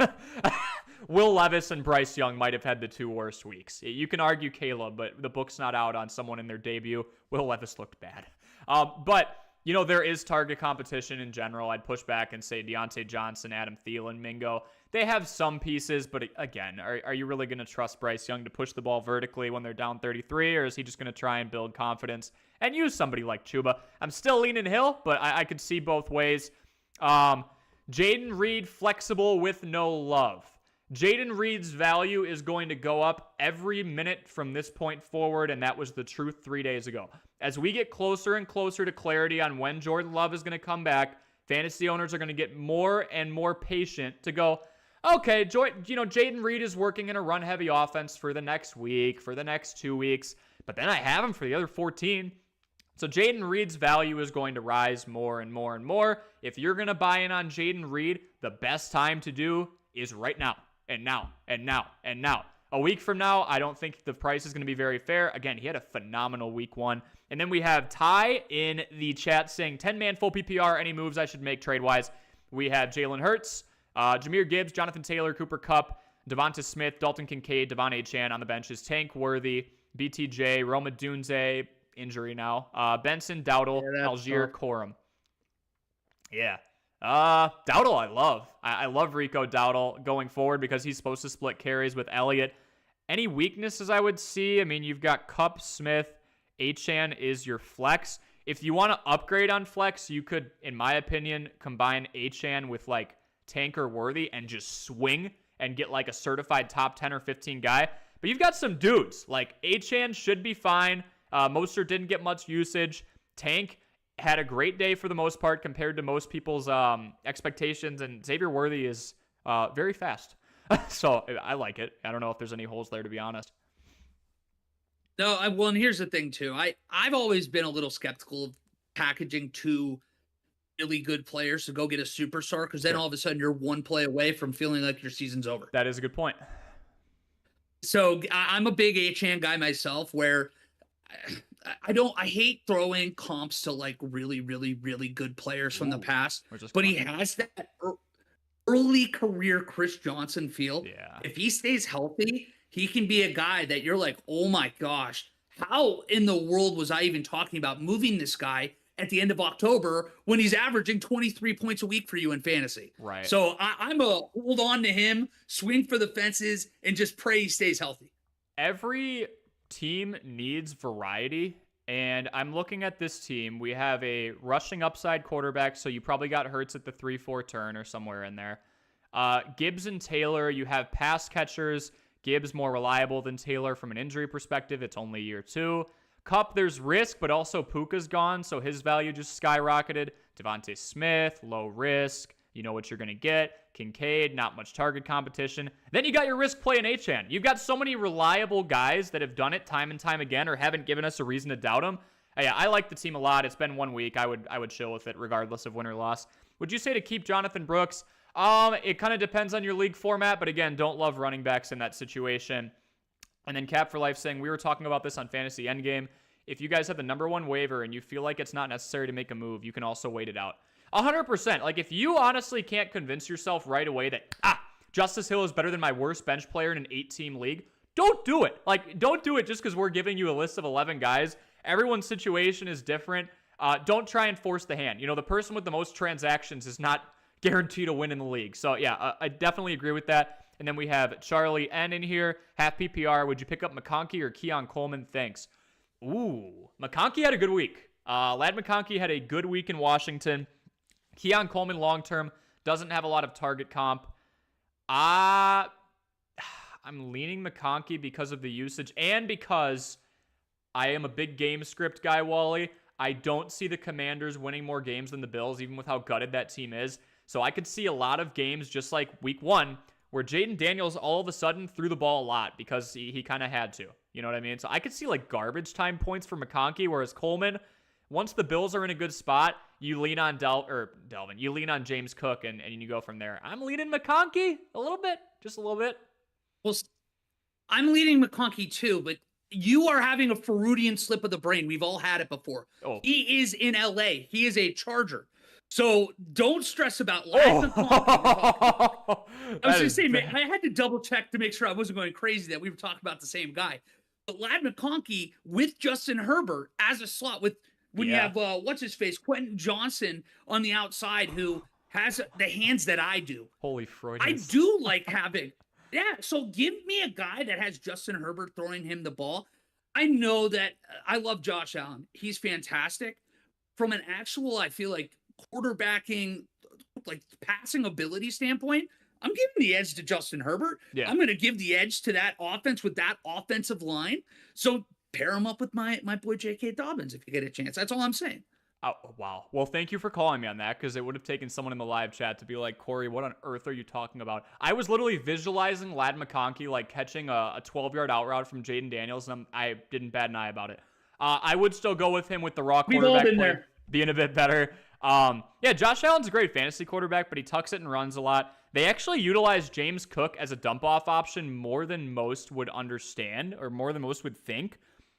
Will Levis and Bryce Young might have had the 2 worst weeks. You can argue Caleb, but the book's not out on someone in their debut. Will Levis looked bad. But, there is target competition in general. I'd push back and say Deontay Johnson, Adam Thielen, Mingo. They have some pieces, but again, are you really going to trust Bryce Young to push the ball vertically when they're down 33, or is he just going to try and build confidence and use somebody like Chuba? I'm still leaning Hill, but I could see both ways. Jaden Reed, flexible with no love. Jaden Reed's value is going to go up every minute from this point forward, and that was the truth 3 days ago. As we get closer and closer to clarity on when Jordan Love is going to come back, fantasy owners are going to get more and more patient to go, okay, Jaden Reed is working in a run-heavy offense for the next week, for the next 2 weeks, but then I have him for the other 14. So Jaden Reed's value is going to rise more and more and more. If you're going to buy in on Jaden Reed, the best time to do is right now, and now, and now, and now. A week from now, I don't think the price is going to be very fair. Again, he had a phenomenal week 1. And then we have Ty in the chat saying, 10-man full PPR, any moves I should make trade-wise? We have Jalen Hurts, Jahmyr Gibbs, Jonathan Taylor, Cooper Kupp, Devonta Smith, Dalton Kincaid, Devon Achane on the benches, Tank Worthy, BTJ, Roma Dunze, injury now, Benson, Dowdle, Algier, Corum. Yeah. Dowdle I love. I love Rico Dowdle going forward because he's supposed to split carries with Elliott. Any weaknesses I would see? I mean, you've got Kupp, Smith, Achane is your flex. If you want to upgrade on flex, you could, in my opinion, combine Achane with like Tank or Worthy and just swing and get like a certified top 10 or 15 guy. But you've got some dudes. Like Achane should be fine. Mostert didn't get much usage. Tank had a great day for the most part compared to most people's expectations. And Xavier Worthy is very fast. So I like it. I don't know if there's any holes there, to be honest. No, well, and here's the thing, too. I've always been a little skeptical of packaging 2 really good players to go get a superstar, because then all of a sudden you're 1 play away from feeling like your season's over. That is a good point. So I'm a big Achane guy myself, where I hate throwing comps to like really, really, really good players from the past, but he has that early career Chris Johnson feel. Yeah. If he stays healthy, he can be a guy that you're like, oh my gosh, how in the world was I even talking about moving this guy at the end of October when he's averaging 23 points a week for you in fantasy? Right. So I'm a hold on to him, swing for the fences, and just pray he stays healthy. Every team needs variety, and I'm looking at this team. We have a rushing upside quarterback, so you probably got Hurts at the 3-4 turn or somewhere in there. Gibbs and Taylor, you have pass catchers. Gibbs more reliable than Taylor from an injury perspective. It's only year 2. Kupp, there's risk, but also Puka's gone, so his value just skyrocketed. Devontae Smith, low risk. You know what you're going to get. Kincaid, not much target competition. Then you got your risk play in Achane. You've got so many reliable guys that have done it time and time again or haven't given us a reason to doubt them. Yeah, I like the team a lot. It's been 1 week. I would chill with it regardless of win or loss. Would you say to keep Jonathan Brooks? It kind of depends on your league format, but again, don't love running backs in that situation. And then Cap for Life saying, we were talking about this on Fantasy Endgame. If you guys have the number 1 waiver and you feel like it's not necessary to make a move, you can also wait it out. 100%. Like, if you honestly can't convince yourself right away that, Justice Hill is better than my worst bench player in an 8-team league, don't do it. Like, don't do it just because we're giving you a list of 11 guys. Everyone's situation is different. Don't try and force the hand. You know, the person with the most transactions is not guaranteed to win in the league. So, yeah, I definitely agree with that. And then we have Charlie N in here. Half PPR. Would you pick up McConkey or Keon Coleman? Thanks. Ooh, McConkey had a good week. Ladd McConkey had a good week in Washington. Keon Coleman long-term doesn't have a lot of target comp. I'm leaning McConkey because of the usage and because I am a big game script guy, Wally. I don't see the Commanders winning more games than the Bills, even with how gutted that team is. So I could see a lot of games just like week 1 where Jaden Daniels all of a sudden threw the ball a lot because he kind of had to. You know what I mean? So I could see like garbage time points for McConkey, whereas Coleman, once the Bills are in a good spot, you lean on Delvin. You lean on James Cook, and you go from there. I'm leaning McConkey a little bit, just a little bit. Well, I'm leaning McConkey too, but you are having a Freudian slip of the brain. We've all had it before. Oh. He is in LA. He is a Charger. So don't stress about Ladd McConkey. I was just saying, man, I had to double check to make sure I wasn't going crazy that we were talking about the same guy. But Ladd McConkey with Justin Herbert as a slot when you have, what's his face, Quentin Johnson on the outside who has the hands that I do. Holy Freud. I do like having, so give me a guy that has Justin Herbert throwing him the ball. I know that I love Josh Allen. He's fantastic. From an actual, I feel like, quarterbacking, like passing ability standpoint, I'm giving the edge to Justin Herbert. Yeah. I'm going to give the edge to that offense with that offensive line. So pair him up with my boy J.K. Dobbins if you get a chance. That's all I'm saying. Oh, wow. Well, thank you for calling me on that, because it would have taken someone in the live chat to be like, Corey, what on earth are you talking about? I was literally visualizing Ladd McConkey like catching a 12-yard out route from Jaden Daniels, and I didn't bat an eye about it. I would still go with him with the raw quarterback play being a bit better. Josh Allen's a great fantasy quarterback, but he tucks it and runs a lot. They actually utilize James Cook as a dump-off option more than most would understand, or more than most would think.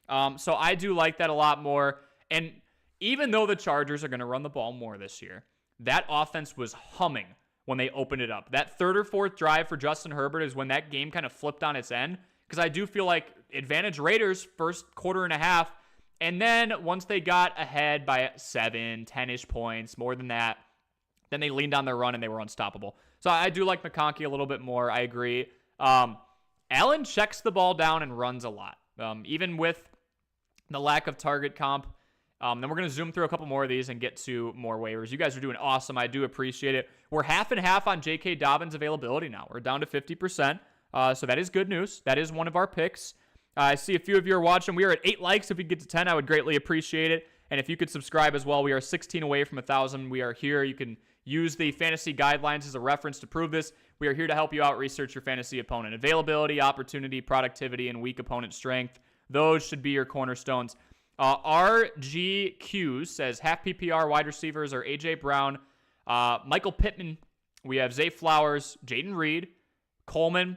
So I do like that a lot more. And even though the Chargers are going to run the ball more this year, that offense was humming when they opened it up. That third or fourth drive for Justin Herbert is when that game kind of flipped on its end, because I do feel like advantage Raiders first quarter and a half, and then once they got ahead by 7, 10-ish points, more than that, then they leaned on their run and they were unstoppable. So I do like McConkey a little bit more. I agree. Allen checks the ball down and runs a lot, even with the lack of target comp. Then we're going to zoom through a couple more of these and get to more waivers. You guys are doing awesome. I do appreciate it. We're half and half on J.K. Dobbins availability now. We're down to 50%. So that is good news. That is one of our picks. I see a few of you are watching. We are at 8 likes. If we get to 10, I would greatly appreciate it. And if you could subscribe as well, we are 16 away from 1,000. We are here. You can use the fantasy guidelines as a reference to prove this. We are here to help you out research your fantasy opponent. Availability, opportunity, productivity, and weak opponent strength. Those should be your cornerstones. RGQ says half PPR wide receivers are A.J. Brown, Michael Pittman. We have Zay Flowers, Jaden Reed, Coleman,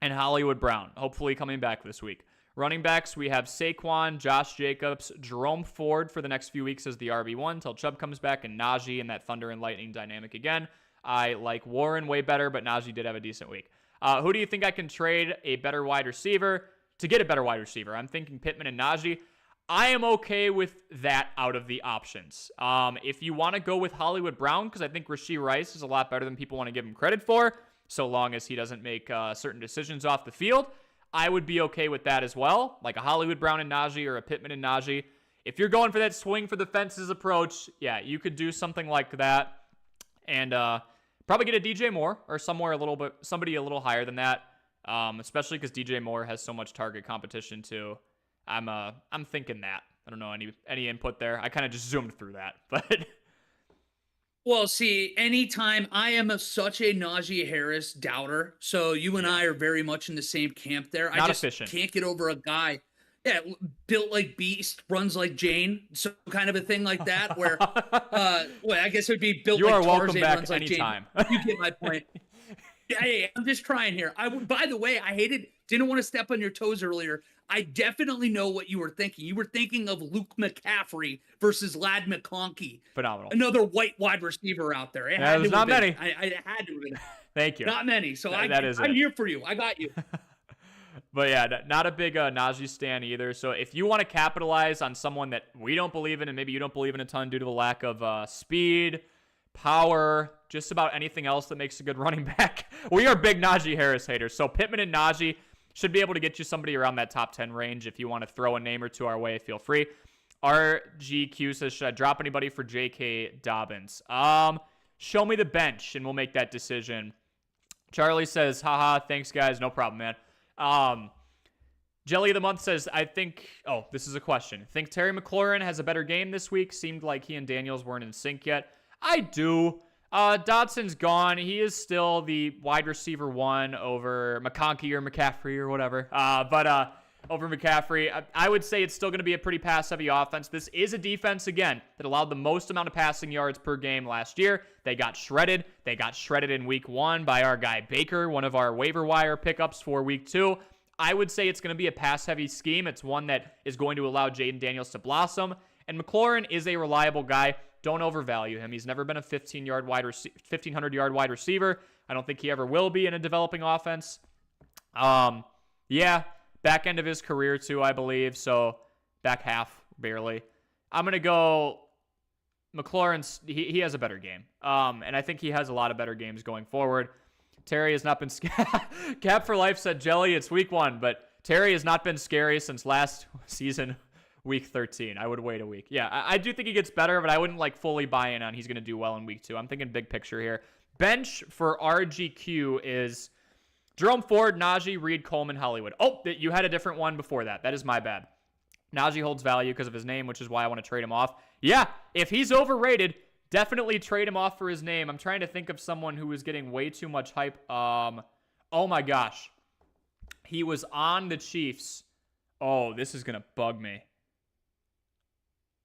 and Hollywood Brown, hopefully coming back this week. Running backs, we have Saquon, Josh Jacobs, Jerome Ford for the next few weeks as the RB1 until Chubb comes back, and Najee in that Thunder and Lightning dynamic again. I like Warren way better, but Najee did have a decent week. Who do you think I can trade a better wide receiver to get a better wide receiver? I'm thinking Pittman and Najee. I am okay with that out of the options. If you want to go with Hollywood Brown, because I think Rashee Rice is a lot better than people want to give him credit for, so long as he doesn't make certain decisions off the field, I would be okay with that as well, like a Hollywood Brown and Najee or a Pittman and Najee. If you're going for that swing for the fences approach, yeah, you could do something like that and probably get a DJ Moore or somebody a little higher than that, especially because DJ Moore has so much target competition too. I'm thinking that. I don't know any input there. I kind of just zoomed through that, but Well, see, anytime I am such a Najee Harris doubter, so you and I are very much in the same camp there. Not I just efficient. can't get over a guy, yeah, built like Beast, runs like Jane, so kind of a thing like that. Where, well, I guess it would be built you like are welcome Tarzan, back runs like anytime. Jane. You get my point. Yeah, I'm just trying here. By the way, didn't want to step on your toes earlier. I definitely know what you were thinking. You were thinking of Luke McCaffrey versus Lad McConkey. Phenomenal. Another white wide receiver out there. There's not many. I had to have been. Thank you. Not many. So I'm here for you. I got you. But yeah, not a big Najee stan either. So if you want to capitalize on someone that we don't believe in, and maybe you don't believe in a ton due to the lack of speed, power, just about anything else that makes a good running back, we are big Najee Harris haters. So Pittman and Najee should be able to get you somebody around that top 10 range. If you want to throw a name or two our way, feel free. RGQ says, should I drop anybody for J.K. Dobbins? Show me the bench, and we'll make that decision. Charlie says, haha, thanks, guys. No problem, man. Jelly of the Month says, this is a question. Think Terry McLaurin has a better game this week? Seemed like he and Daniels weren't in sync yet. I do. Dodson's gone. He is still the wide receiver 1 over McConkey or McCaffrey or whatever. But over McCaffrey, I would say it's still going to be a pretty pass-heavy offense. This is a defense, again, that allowed the most amount of passing yards per game last year. They got shredded. They got shredded in week 1 by our guy Baker, one of our waiver wire pickups for week 2. I would say it's going to be a pass-heavy scheme. It's one that is going to allow Jaden Daniels to blossom. And McLaurin is a reliable guy. Don't overvalue him. He's never been a 1,500-yard wide receiver. I don't think he ever will be in a developing offense. Back end of his career too, I believe. So back half, barely. I'm going to go McLaurin's. He has a better game. And I think he has a lot of better games going forward. Terry has not been Cap for Life said, Jelly, it's week 1, but Terry has not been scary since last season, week 13. I would wait a week. Yeah, I do think he gets better, but I wouldn't fully buy in on he's going to do well in week 2. I'm thinking big picture here. Bench for RGQ is Jerome Ford, Najee, Reed, Coleman, Hollywood. Oh, you had a different one before that. That is my bad. Najee holds value because of his name, which is why I want to trade him off. Yeah, if he's overrated, definitely trade him off for his name. I'm trying to think of someone who was getting way too much hype. Oh my gosh. He was on the Chiefs. Oh, this is going to bug me.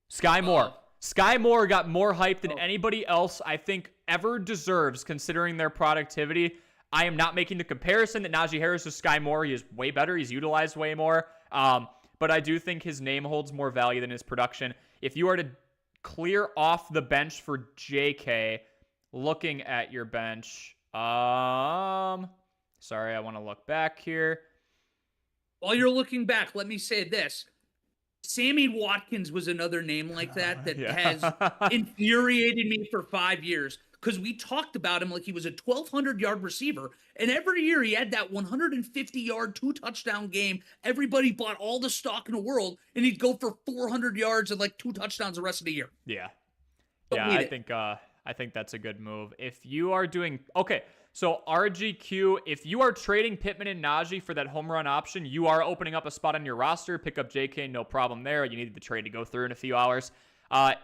Sky Moore. Sky Moore got more hype than anybody else I think ever deserves, considering their productivity. I am not making the comparison that Najee Harris is Sky Moore. He is way better. He's utilized way more. But I do think his name holds more value than his production. If you are to clear off the bench for JK, looking at your bench, sorry, I want to look back here. While you're looking back, let me say this. Sammy Watkins was another name like that has infuriated me for 5 years because we talked about him like he was a 1,200-yard receiver, and every year he had that 150-yard, 2-touchdown game. Everybody bought all the stock in the world, and he'd go for 400 yards and 2 touchdowns the rest of the year. Yeah. I think that's a good move. If you are doing so RGQ, if you are trading Pittman and Najee for that home run option, you are opening up a spot on your roster. Pick up JK, no problem there. You needed the trade to go through in a few hours.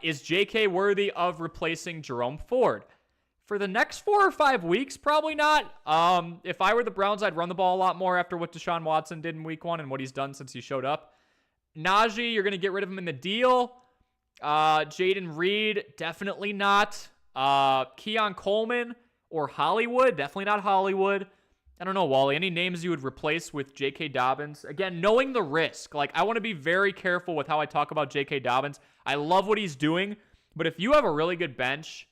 Is JK worthy of replacing Jerome Ford? For the next 4 or 5 weeks, probably not. If I were the Browns, I'd run the ball a lot more after what Deshaun Watson did in week 1 and what he's done since he showed up. Najee, you're going to get rid of him in the deal. Jaden Reed, definitely not. Keon Coleman or Hollywood, definitely not Hollywood. I don't know, Wally, any names you would replace with J.K. Dobbins? Again, knowing the risk. I want to be very careful with how I talk about J.K. Dobbins. I love what he's doing, but if you have a really good bench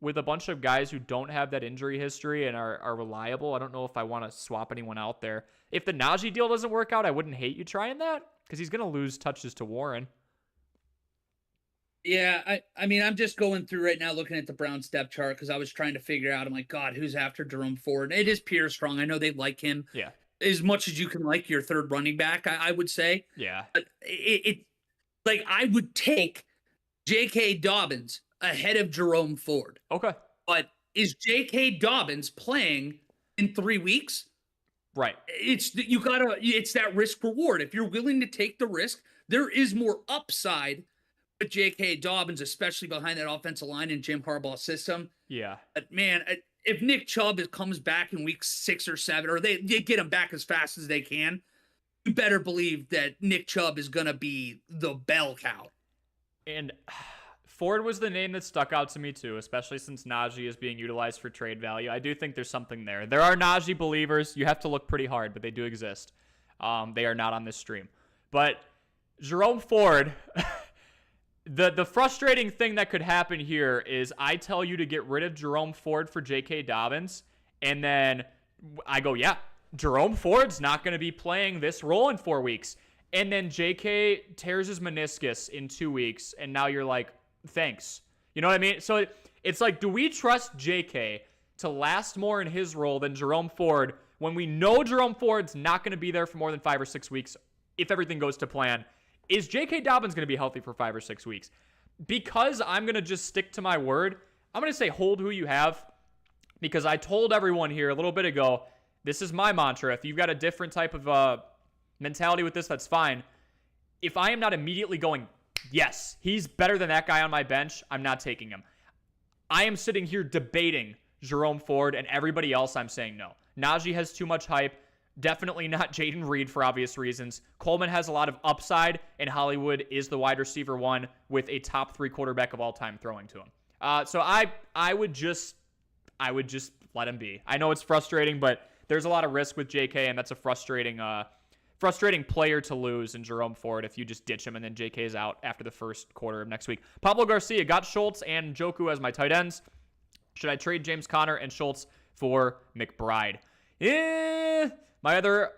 with a bunch of guys who don't have that injury history and are reliable, I don't know if I want to swap anyone out there. If the Najee deal doesn't work out, I wouldn't hate you trying that because he's going to lose touches to Warren. Yeah, I mean, I'm just going through right now looking at the Browns depth chart because I was trying to figure out, I'm like, God, who's after Jerome Ford? It is Pierre Strong. I know they like him as much as you can like your third running back, I would say. Yeah. But I would take J.K. Dobbins ahead of Jerome Ford. Okay. But is J.K. Dobbins playing in 3 weeks? Right. It's that risk reward. If you're willing to take the risk, there is more upside with J.K. Dobbins, especially behind that offensive line in Jim Harbaugh's system. Yeah. But man, if Nick Chubb comes back in week 6 or 7, or they get him back as fast as they can, you better believe that Nick Chubb is going to be the bell cow. And Ford was the name that stuck out to me too, especially since Najee is being utilized for trade value. I do think there's something there. There are Najee believers. You have to look pretty hard, but they do exist. They are not on this stream. But Jerome Ford, the frustrating thing that could happen here is I tell you to get rid of Jerome Ford for J.K. Dobbins, and then I go, yeah, Jerome Ford's not going to be playing this role in 4 weeks. And then J.K. tears his meniscus in 2 weeks, and now you're like, thanks. You know what I mean? So it's like, do we trust J.K. to last more in his role than Jerome Ford when we know Jerome Ford's not going to be there for more than 5 or 6 weeks if everything goes to plan? Is J.K. Dobbins going to be healthy for 5 or 6 weeks? Because I'm going to just stick to my word, I'm going to say hold who you have, because I told everyone here a little bit ago, this is my mantra. If you've got a different type of mentality with this, that's fine. If I am not immediately going, yes, he's better than that guy on my bench, I'm not taking him. I am sitting here debating Jerome Ford, and everybody else I'm saying no. Najee has too much hype. Definitely not Jaden Reed for obvious reasons. Coleman has a lot of upside, and Hollywood is the wide receiver one with a top 3 quarterback of all time throwing to him. So I would just let him be. I know it's frustrating, but there's a lot of risk with JK, and that's a frustrating player to lose in Jerome Ford if you just ditch him and then JK is out after the first quarter of next week. Pablo Garcia, got Schultz and Njoku as my tight ends. Should I trade James Conner and Schultz for McBride? My other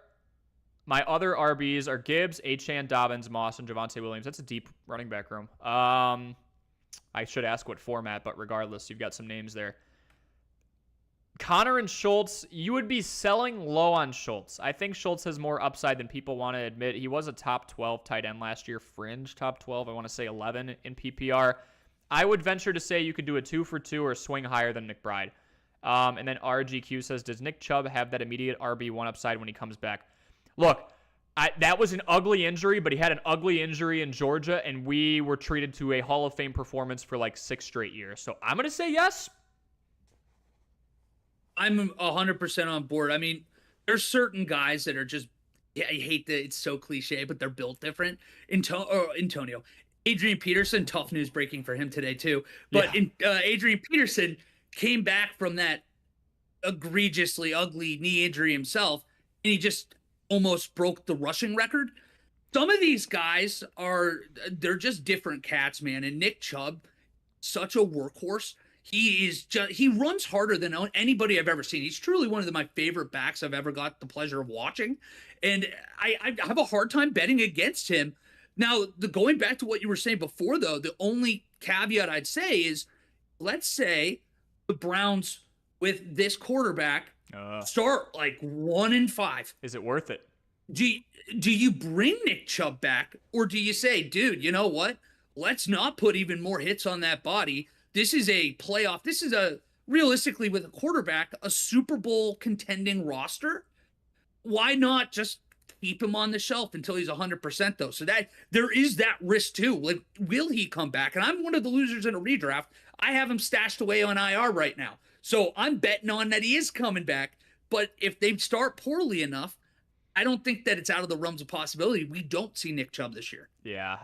RBs are Gibbs, Achane, Dobbins, Moss, and Javonte Williams. That's a deep running back room. I should ask what format, but regardless, you've got some names there. Connor and Schultz, you would be selling low on Schultz. I think Schultz has more upside than people want to admit. He was a top 12 tight end last year, fringe top 12. I want to say 11 in PPR. I would venture to say you could do a 2-for-2 or swing higher than McBride. And then RGQ says, does Nick Chubb have that immediate RB1 upside when he comes back? Look, that was an ugly injury, but he had an ugly injury in Georgia, and we were treated to a Hall of Fame performance for like 6 straight years. So I'm going to say yes. I'm 100% on board. I mean, there's certain guys that are just, I hate that it's so cliche, but they're built different. Antonio. Adrian Peterson, tough news breaking for him today too. But Adrian Peterson came back from that egregiously ugly knee injury himself, and he just almost broke the rushing record. Some of these guys they're just different cats, man. And Nick Chubb, such a workhorse. He runs harder than anybody I've ever seen. He's truly one of my favorite backs I've ever got the pleasure of watching. And I have a hard time betting against him. Now, going back to what you were saying before, though, the only caveat I'd say is, let's say the Browns with this quarterback start like 1-5. Is it worth it? Do you bring Nick Chubb back, or do you say, dude, you know what? Let's not put even more hits on that body. This is a playoff. This is realistically with a quarterback, a Super Bowl contending roster. Why not just keep him on the shelf until he's 100% though? So that there is that risk too. Like, will he come back? And I'm one of the losers in a redraft. I have him stashed away on IR right now. So I'm betting on that he is coming back. But if they start poorly enough, I don't think that it's out of the realms of possibility. We don't see Nick Chubb this year. Yeah.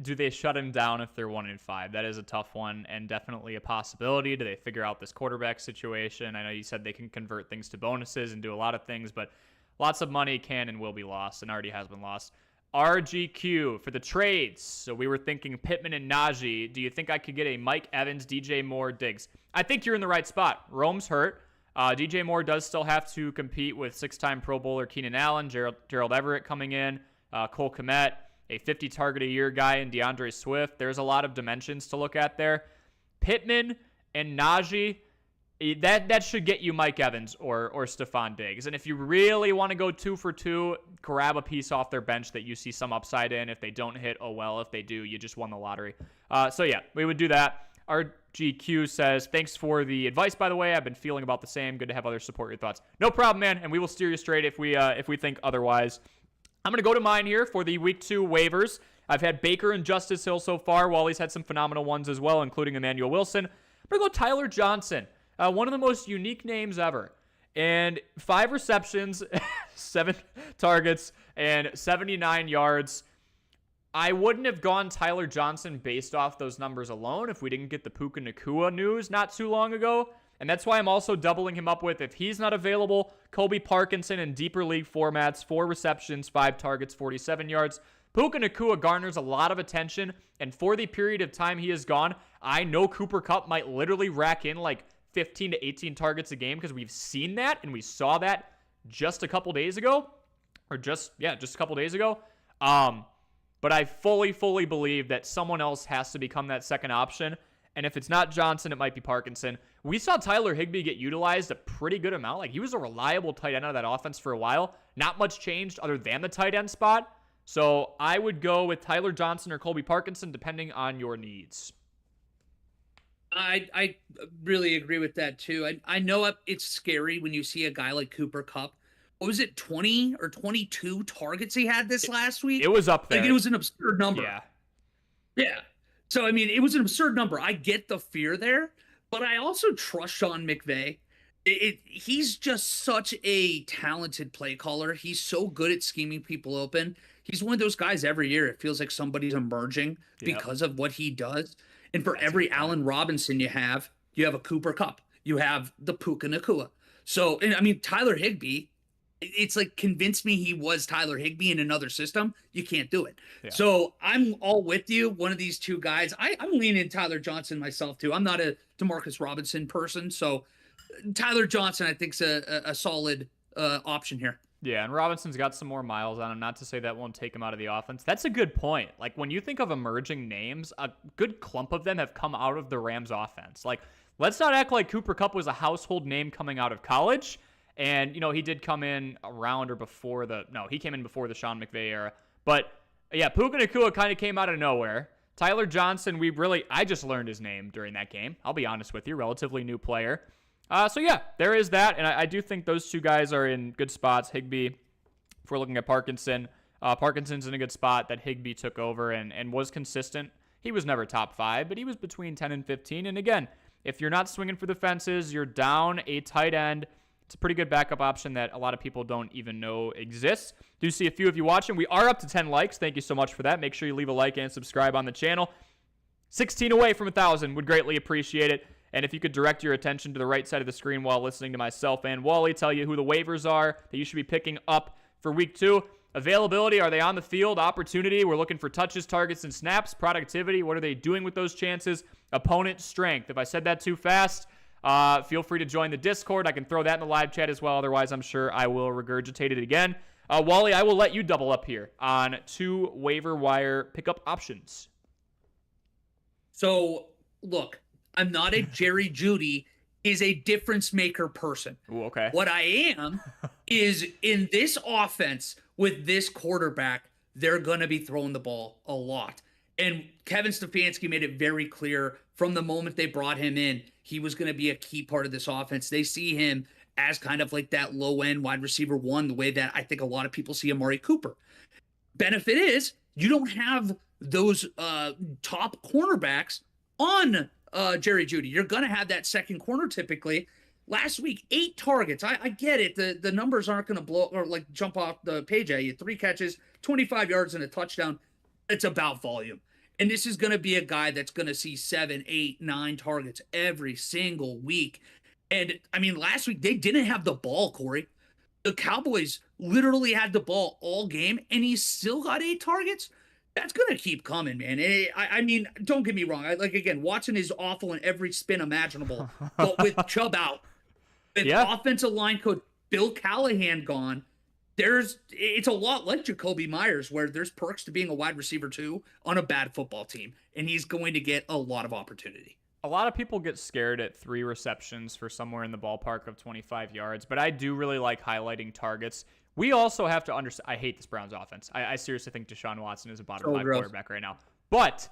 Do they shut him down if they're 1-5? That is a tough one and definitely a possibility. Do they figure out this quarterback situation? I know you said they can convert things to bonuses and do a lot of things, but lots of money can and will be lost and already has been lost. RGQ for the trades. So we were thinking Pittman and Najee. Do you think I could get a Mike Evans, DJ Moore, Diggs? I think you're in the right spot. Rome's hurt. DJ Moore does still have to compete with 6-time Pro Bowler Keenan Allen, Gerald Everett coming in, Cole Kmet, a 50 target a year guy in DeAndre Swift. There's a lot of dimensions to look at there. Pittman and Najee, that should get you Mike Evans or Stephon Diggs. And if you really want to go 2-for-2, grab a piece off their bench that you see some upside in. If they don't hit, oh well. If they do, you just won the lottery. So yeah, we would do that. RGQ says, thanks for the advice, by the way. I've been feeling about the same. Good to have others support your thoughts. No problem, man. And we will steer you straight if we think otherwise. I'm going to go to mine here for the week 2 waivers. I've had Baker and Justice Hill so far. Wally's had some phenomenal ones as well, including Emmanuel Wilson. I'm going to go Tyler Johnson, one of the most unique names ever. And 5 receptions, 7 targets, and 79 yards. I wouldn't have gone Tyler Johnson based off those numbers alone if we didn't get the Puka Nacua news not too long ago. And that's why I'm also doubling him up with, if he's not available, Colby Parkinson in deeper league formats, 4 receptions, 5 targets, 47 yards. Puka Nacua garners a lot of attention, and for the period of time he is gone, I know Cooper Kupp might literally rack in like 15 to 18 targets a game because we've seen that, and we saw that just a couple days ago. Just a couple days ago. But I fully believe that someone else has to become that second option. And if it's not Johnson, it might be Parkinson. We saw Tyler Higbee get utilized a pretty good amount. Like, he was a reliable tight end out of that offense for a while. Not much changed other than the tight end spot. So I would go with Tyler Johnson or Colby Parkinson, depending on your needs. I really agree with that, too. I know it's scary when you see a guy like Cooper Kupp. What was it, 20 or 22 targets he had this last week? It was up there. Like, it was an absurd number. Yeah. So, I mean, it was an absurd number. I get the fear there, but I also trust Sean McVay. He's just such a talented play caller. He's so good at scheming people open. He's one of those guys every year. It feels like somebody's emerging because of what he does. And for every Allen Robinson you have a Cooper Kupp. You have the Puka Nacua. So, and I mean, Tyler Higbee, it's like, convince me he was Tyler Higbee in another system. You can't do it. Yeah. So I'm all with you. One of these two guys. I'm leaning Tyler Johnson myself too. I'm not a DeMarcus Robinson person. So Tyler Johnson, I think, is a solid option here. Yeah, and Robinson's got some more miles on him. Not to say that won't take him out of the offense. That's a good point. Like, when you think of emerging names, a good clump of them have come out of the Rams offense. Like, let's not act like Cooper Kupp was a household name coming out of college. And, he did come in around or before he came in before the Sean McVay era. But, yeah, Puka Nacua kind of came out of nowhere. Tyler Johnson, I just learned his name during that game. I'll be honest with you, relatively new player. So, yeah, there is that. And I do think those two guys are in good spots. Higbee, if we're looking at Parkinson, Parkinson's in a good spot that Higbee took over and was consistent. He was never top 5, but he was between 10 and 15. And, again, if you're not swinging for the fences, you're down a tight end. It's a pretty good backup option that a lot of people don't even know exists. Do see a few of you watching. We are up to 10 likes. Thank you so much for that. Make sure you leave a like and subscribe on the channel. 16 away from 1,000. Would greatly appreciate it. And if you could direct your attention to the right side of the screen while listening to myself and Wally tell you who the waivers are that you should be picking up for week 2. Availability, are they on the field? Opportunity, we're looking for touches, targets, and snaps. Productivity, what are they doing with those chances? Opponent strength. If I said that too fast, feel free to join the Discord. I can throw that in the live chat as well. Otherwise, I'm sure I will regurgitate it again. Wally, I will let you double up here on 2 waiver wire pickup options. So, look, I'm not a Jerry Jeudy is a difference maker person. Ooh, okay. What I am is, in this offense with this quarterback, they're going to be throwing the ball a lot. And Kevin Stefanski made it very clear from the moment they brought him in, he was going to be a key part of this offense. They see him as kind of like that low-end wide receiver 1, the way that I think a lot of people see Amari Cooper. Benefit is, you don't have those top cornerbacks on Jerry Jeudy. You're going to have that second corner typically. Last week, 8 targets. I get it. The numbers aren't going to blow or like jump off the page at you. 3 catches, 25 yards, and a touchdown. It's about volume. And this is going to be a guy that's going to see 7, 8, 9 targets every single week. And, I mean, last week, they didn't have the ball, Corey. The Cowboys literally had the ball all game, and he still got 8 targets. That's going to keep coming, man. I mean, don't get me wrong. Again, Watson is awful in every spin imaginable. But with Chubb out, with offensive line coach Bill Callahan gone, it's a lot like Jacoby Myers, where there's perks to being a wide receiver 2 on a bad football team, and he's going to get a lot of opportunity. A lot of people get scared at 3 receptions for somewhere in the ballpark of 25 yards, but I do really like highlighting targets. We also have to understand, I hate this Browns offense. I seriously think Deshaun Watson is a bottom 5 quarterback right now. But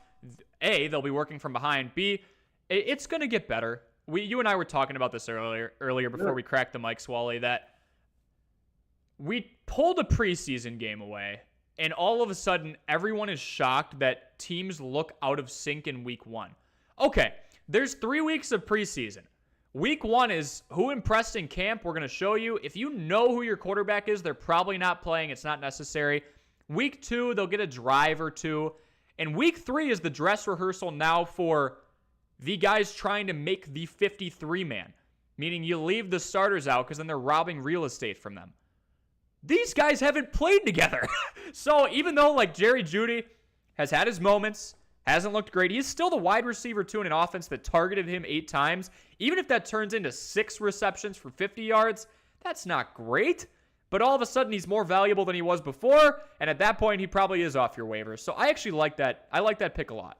A, they'll be working from behind. B, It's going to get better. You and I were talking about this earlier before we cracked the mics, Wally, that we pulled a preseason game away, and all of a sudden, everyone is shocked that teams look out of sync in week 1. Okay, there's 3 weeks of preseason. Week 1 is who impressed in camp. We're going to show you. If you know who your quarterback is, they're probably not playing. It's not necessary. Week 2, they'll get a drive or two. And week 3 is the dress rehearsal now for the guys trying to make the 53-man, meaning you leave the starters out because then they're robbing real estate from them. These guys haven't played together. So even though like Jerry Jeudy has had his moments, hasn't looked great, he's still the wide receiver 2 in an offense that targeted him 8 times. Even if that turns into 6 receptions for 50 yards, that's not great. But all of a sudden, he's more valuable than he was before, and at that point, he probably is off your waivers. So I actually like that. I like that pick a lot.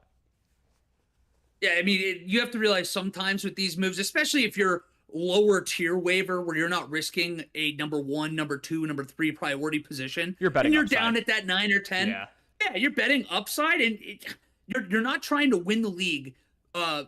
Yeah, I mean, you have to realize sometimes with these moves, especially if you're lower tier waiver where you're not risking a number 1, number 2, number 3 priority position. You're betting and you're upside. Down at that 9 or 10. Yeah, you're betting upside, and you're not trying to win the league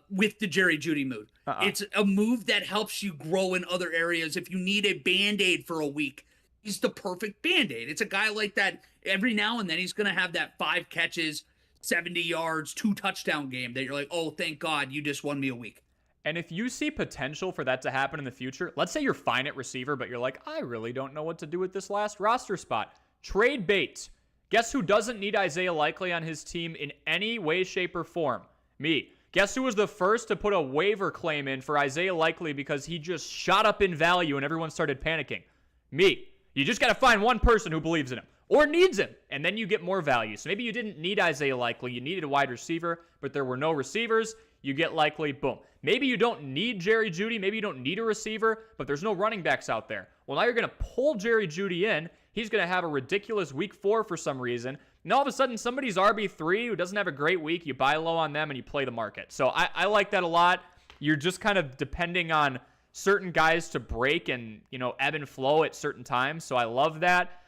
with the Jerry Jeudy move. It's a move that helps you grow in other areas. If you need a Band-Aid for a week, he's the perfect Band-Aid. It's a guy like that. Every now and then he's going to have that 5 catches, 70 yards, 2 touchdown game that you're like, oh, thank God you just won me a week. And if you see potential for that to happen in the future, let's say you're fine at receiver, but you're like, I really don't know what to do with this last roster spot. Trade bait. Guess who doesn't need Isaiah Likely on his team in any way, shape, or form? Me. Guess who was the first to put a waiver claim in for Isaiah Likely because he just shot up in value and everyone started panicking? Me. You just got to find one person who believes in him or needs him, and then you get more value. So maybe you didn't need Isaiah Likely. You needed a wide receiver, but there were no receivers. You get Likely, boom. Maybe you don't need Jerry Jeudy. Maybe you don't need a receiver, but there's no running backs out there. Well, now you're going to pull Jerry Jeudy in. He's going to have a ridiculous week 4 for some reason. And all of a sudden, somebody's RB3 who doesn't have a great week, you buy low on them and you play the market. So I like that a lot. You're just kind of depending on certain guys to break and, ebb and flow at certain times. So I love that.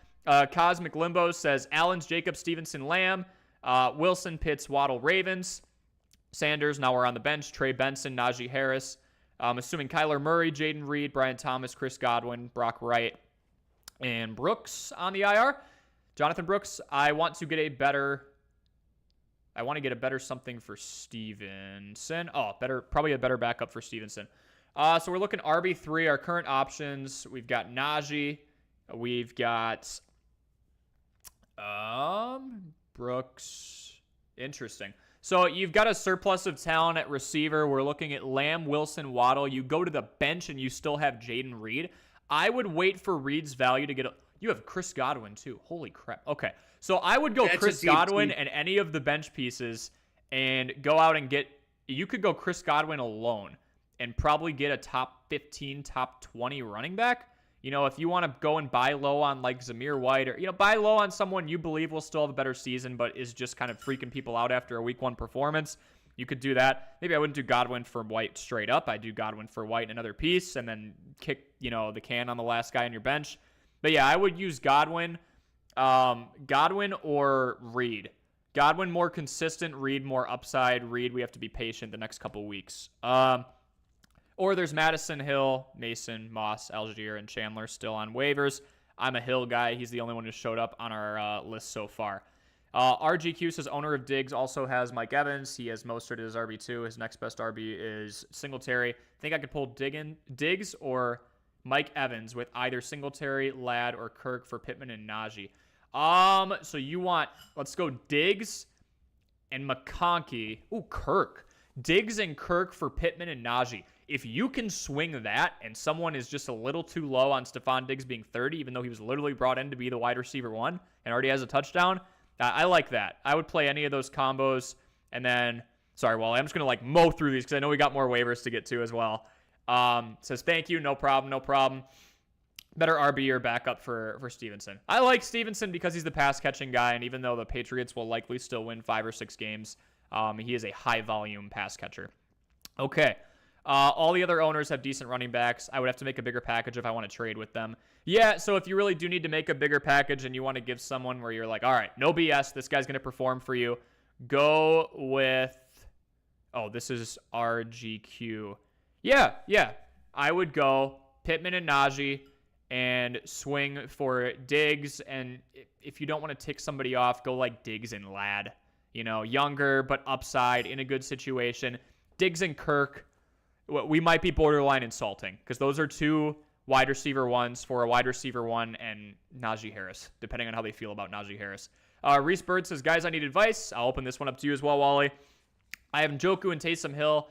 Cosmic Limbo says Allens, Jacobs, Stevenson, Lamb, Wilson, Pitts, Waddle, Ravens, Sanders. Now we're on the bench. Trey Benson, Najee Harris. I'm assuming Kyler Murray, Jaden Reed, Brian Thomas, Chris Godwin, Brock Wright, and Brooks on the IR. Jonathan Brooks, I want to get a better something for Stevenson. Probably a better backup for Stevenson. So we're looking RB3, our current options. We've got Najee. We've got Brooks. Interesting. So you've got a surplus of talent at receiver. We're looking at Lamb, Wilson, Waddle. You go to the bench and you still have Jaden Reed. I would wait for Reed's value to get you have Chris Godwin too. Holy crap. Okay. So I would go Chris Godwin and any of the bench pieces and go out and you could go Chris Godwin alone and probably get a top 15, top 20 running back. If you want to go and buy low on like Zamir White or, buy low on someone you believe will still have a better season but is just kind of freaking people out after a week 1 performance, you could do that. Maybe I wouldn't do Godwin for White straight up. I'd do Godwin for White and another piece and then kick, the can on the last guy on your bench. But yeah, I would use Godwin or Reed. Godwin more consistent, Reed more upside. Reed, we have to be patient the next couple weeks. Or there's Madison, Hill, Mason, Moss, Algier, and Chandler still on waivers. I'm a Hill guy. He's the only one who showed up on our list so far. RGQ says owner of Diggs also has Mike Evans. He has Mostert as RB2. His next best RB is Singletary. I think I could pull Diggs or Mike Evans with either Singletary, Ladd, or Kirk for Pittman and Najee. So let's go Diggs and McConkey. Ooh, Kirk. Diggs and Kirk for Pittman and Najee. If you can swing that and someone is just a little too low on Stephon Diggs being 30, even though he was literally brought in to be the wide receiver 1 and already has a touchdown, I like that. I would play any of those combos. And then, sorry, Wally, I'm just going to mow through these because I know we got more waivers to get to as well. Says, thank you, no problem. Better RB or backup for Stevenson. I like Stevenson because he's the pass-catching guy, and even though the Patriots will likely still win 5 or 6 games, he is a high-volume pass catcher. Okay. All the other owners have decent running backs. I would have to make a bigger package if I want to trade with them. Yeah, so if you really do need to make a bigger package and you want to give someone where you're like, all right, no BS, this guy's going to perform for you, go with... Oh, this is RGQ. Yeah. I would go Pittman and Najee and swing for Diggs. And if you don't want to tick somebody off, go like Diggs and Ladd. Younger but upside in a good situation. Diggs and Kirk, we might be borderline insulting because those are two wide receiver ones for a wide receiver one and Najee Harris, depending on how they feel about Najee Harris. Reese Bird says, guys, I need advice. I'll open this one up to you as well, Wally. I have Njoku and Taysom Hill.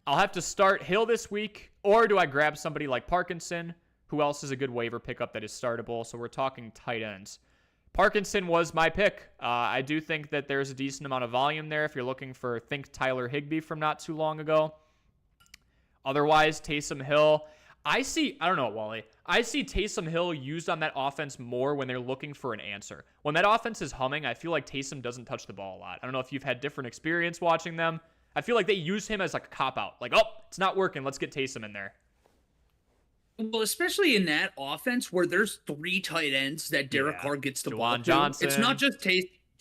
I'll have to start Hill this week, or do I grab somebody like Parkinson? Who else is a good waiver pickup that is startable? So we're talking tight ends. Parkinson was my pick. I do think that there's a decent amount of volume there if you're looking for, think Tyler Higbee from not too long ago. Otherwise, Taysom Hill. I don't know, Wally. I see Taysom Hill used on that offense more when they're looking for an answer. When that offense is humming, I feel like Taysom doesn't touch the ball a lot. I don't know if you've had different experience watching them. I feel like they use him as like a cop-out. Like, oh, it's not working. Let's get Taysom in there. Well, especially in that offense where there's 3 tight ends that Derek Carr gets the ball to. Johnson. It's not just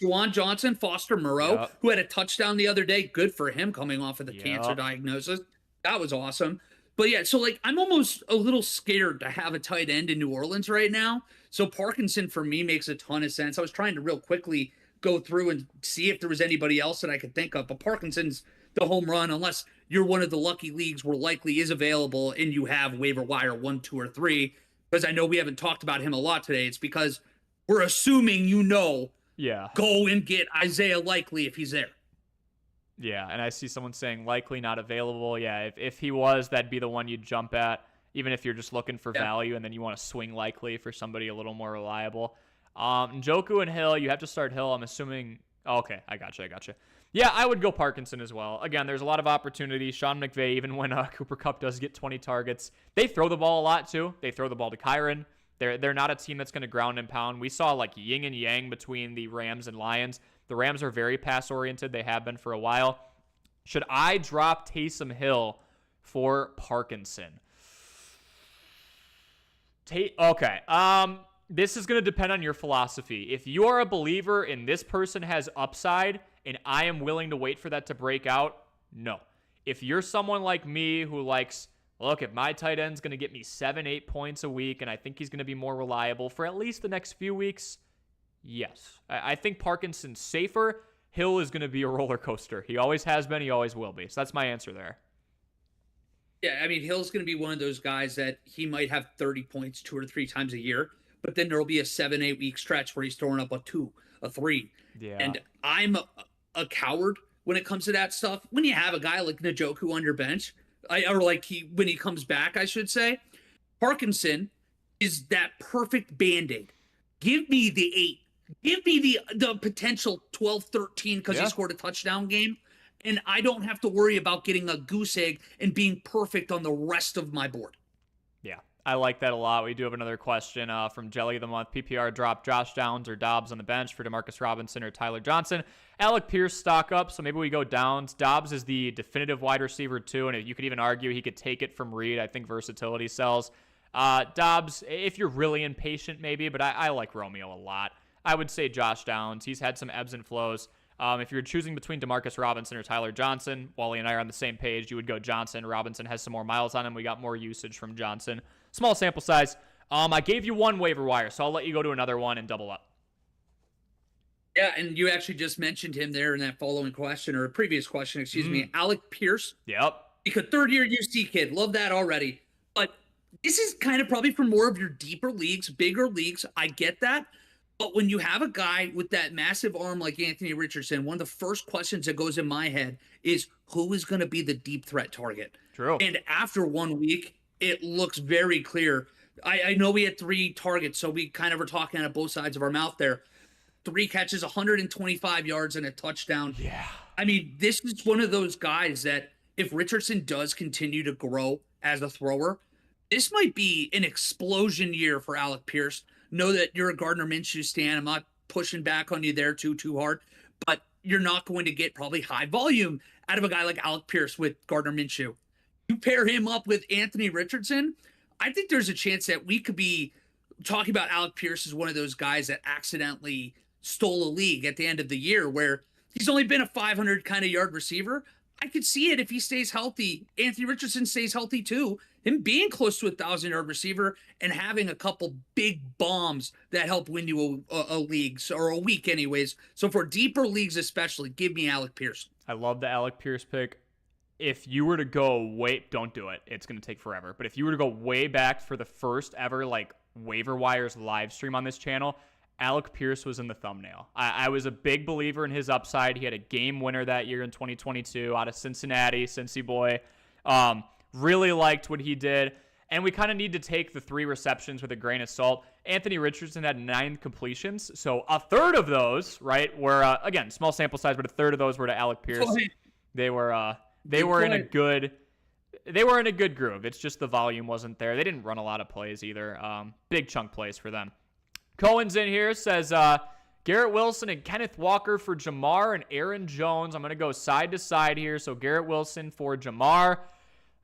Juwan Johnson, Foster Moreau, who had a touchdown the other day. Good for him coming off of the cancer diagnosis. That was awesome. But yeah, so like I'm almost a little scared to have a tight end in New Orleans right now. So Parkinson for me makes a ton of sense. I was trying to real quickly go through and see if there was anybody else that I could think of. But Parkinson's the home run, unless you're one of the lucky leagues where likely is available and you have waiver wire 1, 2, or 3. Because I know we haven't talked about him a lot today. It's because we're assuming go and get Isaiah Likely if he's there. Yeah, and I see someone saying likely not available. Yeah, if he was, that'd be the one you'd jump at, even if you're just looking for value and then you want to swing likely for somebody a little more reliable. Njoku and Hill, you have to start Hill, I'm assuming. Oh, okay, I gotcha. Yeah, I would go Parkinson as well. Again, there's a lot of opportunity. Sean McVay, even when Cooper Kupp does get 20 targets, they throw the ball a lot too. They throw the ball to Kyron. They're not a team that's going to ground and pound. We saw like yin and yang between the Rams and Lions. The Rams are very pass-oriented. They have been for a while. Should I drop Taysom Hill for Parkinson? Okay. This is going to depend on your philosophy. If you are a believer in this person has upside and I am willing to wait for that to break out, no. If you're someone like me who likes, look, if my tight end's going to get me 7-8 points a week and I think he's going to be more reliable for at least the next few weeks, yes. I think Parkinson's safer. Hill is going to be a roller coaster. He always has been. He always will be. So that's my answer there. Yeah, I mean, Hill's going to be one of those guys that he might have 30 points 2 or 3 times a year, but then there'll be a 7-8 week stretch where he's throwing up a 2, a 3. Yeah. And I'm a coward when it comes to that stuff. When you have a guy like Njoku on your bench, when he comes back, I should say, Parkinson is that perfect Band-Aid. Give me the 8. Give me the potential 12-13 because he scored a touchdown game, and I don't have to worry about getting a goose egg and being perfect on the rest of my board. Yeah, I like that a lot. We do have another question from Jelly of the Month. PPR drop Josh Downs or Dobbs on the bench for Demarcus Robinson or Tyler Johnson. Alec Pierce stock up, so maybe we go Downs. Dobbs is the definitive wide receiver too, and you could even argue he could take it from Reed. I think versatility sells. Dobbs, if you're really impatient maybe, but I like Romeo a lot. I would say Josh Downs. He's had some ebbs and flows. If you're choosing between Demarcus Robinson or Tyler Johnson, Wally and I are on the same page. You would go Johnson. Robinson has some more miles on him. We got more usage from Johnson. Small sample size. I gave you one waiver wire, so I'll let you go to another one and double up. Yeah, and you actually just mentioned him there in that following question, or previous question, excuse me. Alec Pierce. Yep. Because third-year UC kid. Love that already. But this is kind of probably for more of your deeper leagues, bigger leagues. I get that. But when you have a guy with that massive arm like Anthony Richardson, one of the first questions that goes in my head is who is going to be the deep threat target? True. And after 1 week, it looks very clear. I know we had 3 targets, so we kind of are talking out of both sides of our mouth there. 3 catches, 125 yards, and a touchdown. Yeah. I mean, this is one of those guys that if Richardson does continue to grow as a thrower, this might be an explosion year for Alec Pierce. Know that you're a Gardner Minshew stan. I'm not pushing back on you there too hard, but you're not going to get probably high volume out of a guy like Alec Pierce with Gardner Minshew. You pair him up with Anthony Richardson, I think there's a chance that we could be talking about Alec Pierce as one of those guys that accidentally stole a league at the end of the year where he's only been a 500 kind of yard receiver. I could see it if he stays healthy. Anthony Richardson stays healthy too. Him being close to a 1,000-yard receiver and having a couple big bombs that help win you a league, or a week anyways. So for deeper leagues especially, give me Alec Pierce. I love the Alec Pierce pick. If you were to go don't do it. It's going to take forever. But if you were to go way back for the first ever waiver wires live stream on this channel, Alec Pierce was in the thumbnail. I was a big believer in his upside. He had a game winner that year in 2022 out of Cincinnati, Cincy boy. Really liked what he did. And we kind of need to take the 3 receptions with a grain of salt. Anthony Richardson had 9 completions. So a third of those, right, were, again, small sample size, but a third of those were to Alec Pierce. They were in a good groove. It's just the volume wasn't there. They didn't run a lot of plays either. Big chunk plays for them. Cohen's in here, says Garrett Wilson and Kenneth Walker for Jamar and Aaron Jones. I'm going to go side to side here. So Garrett Wilson for Jamar.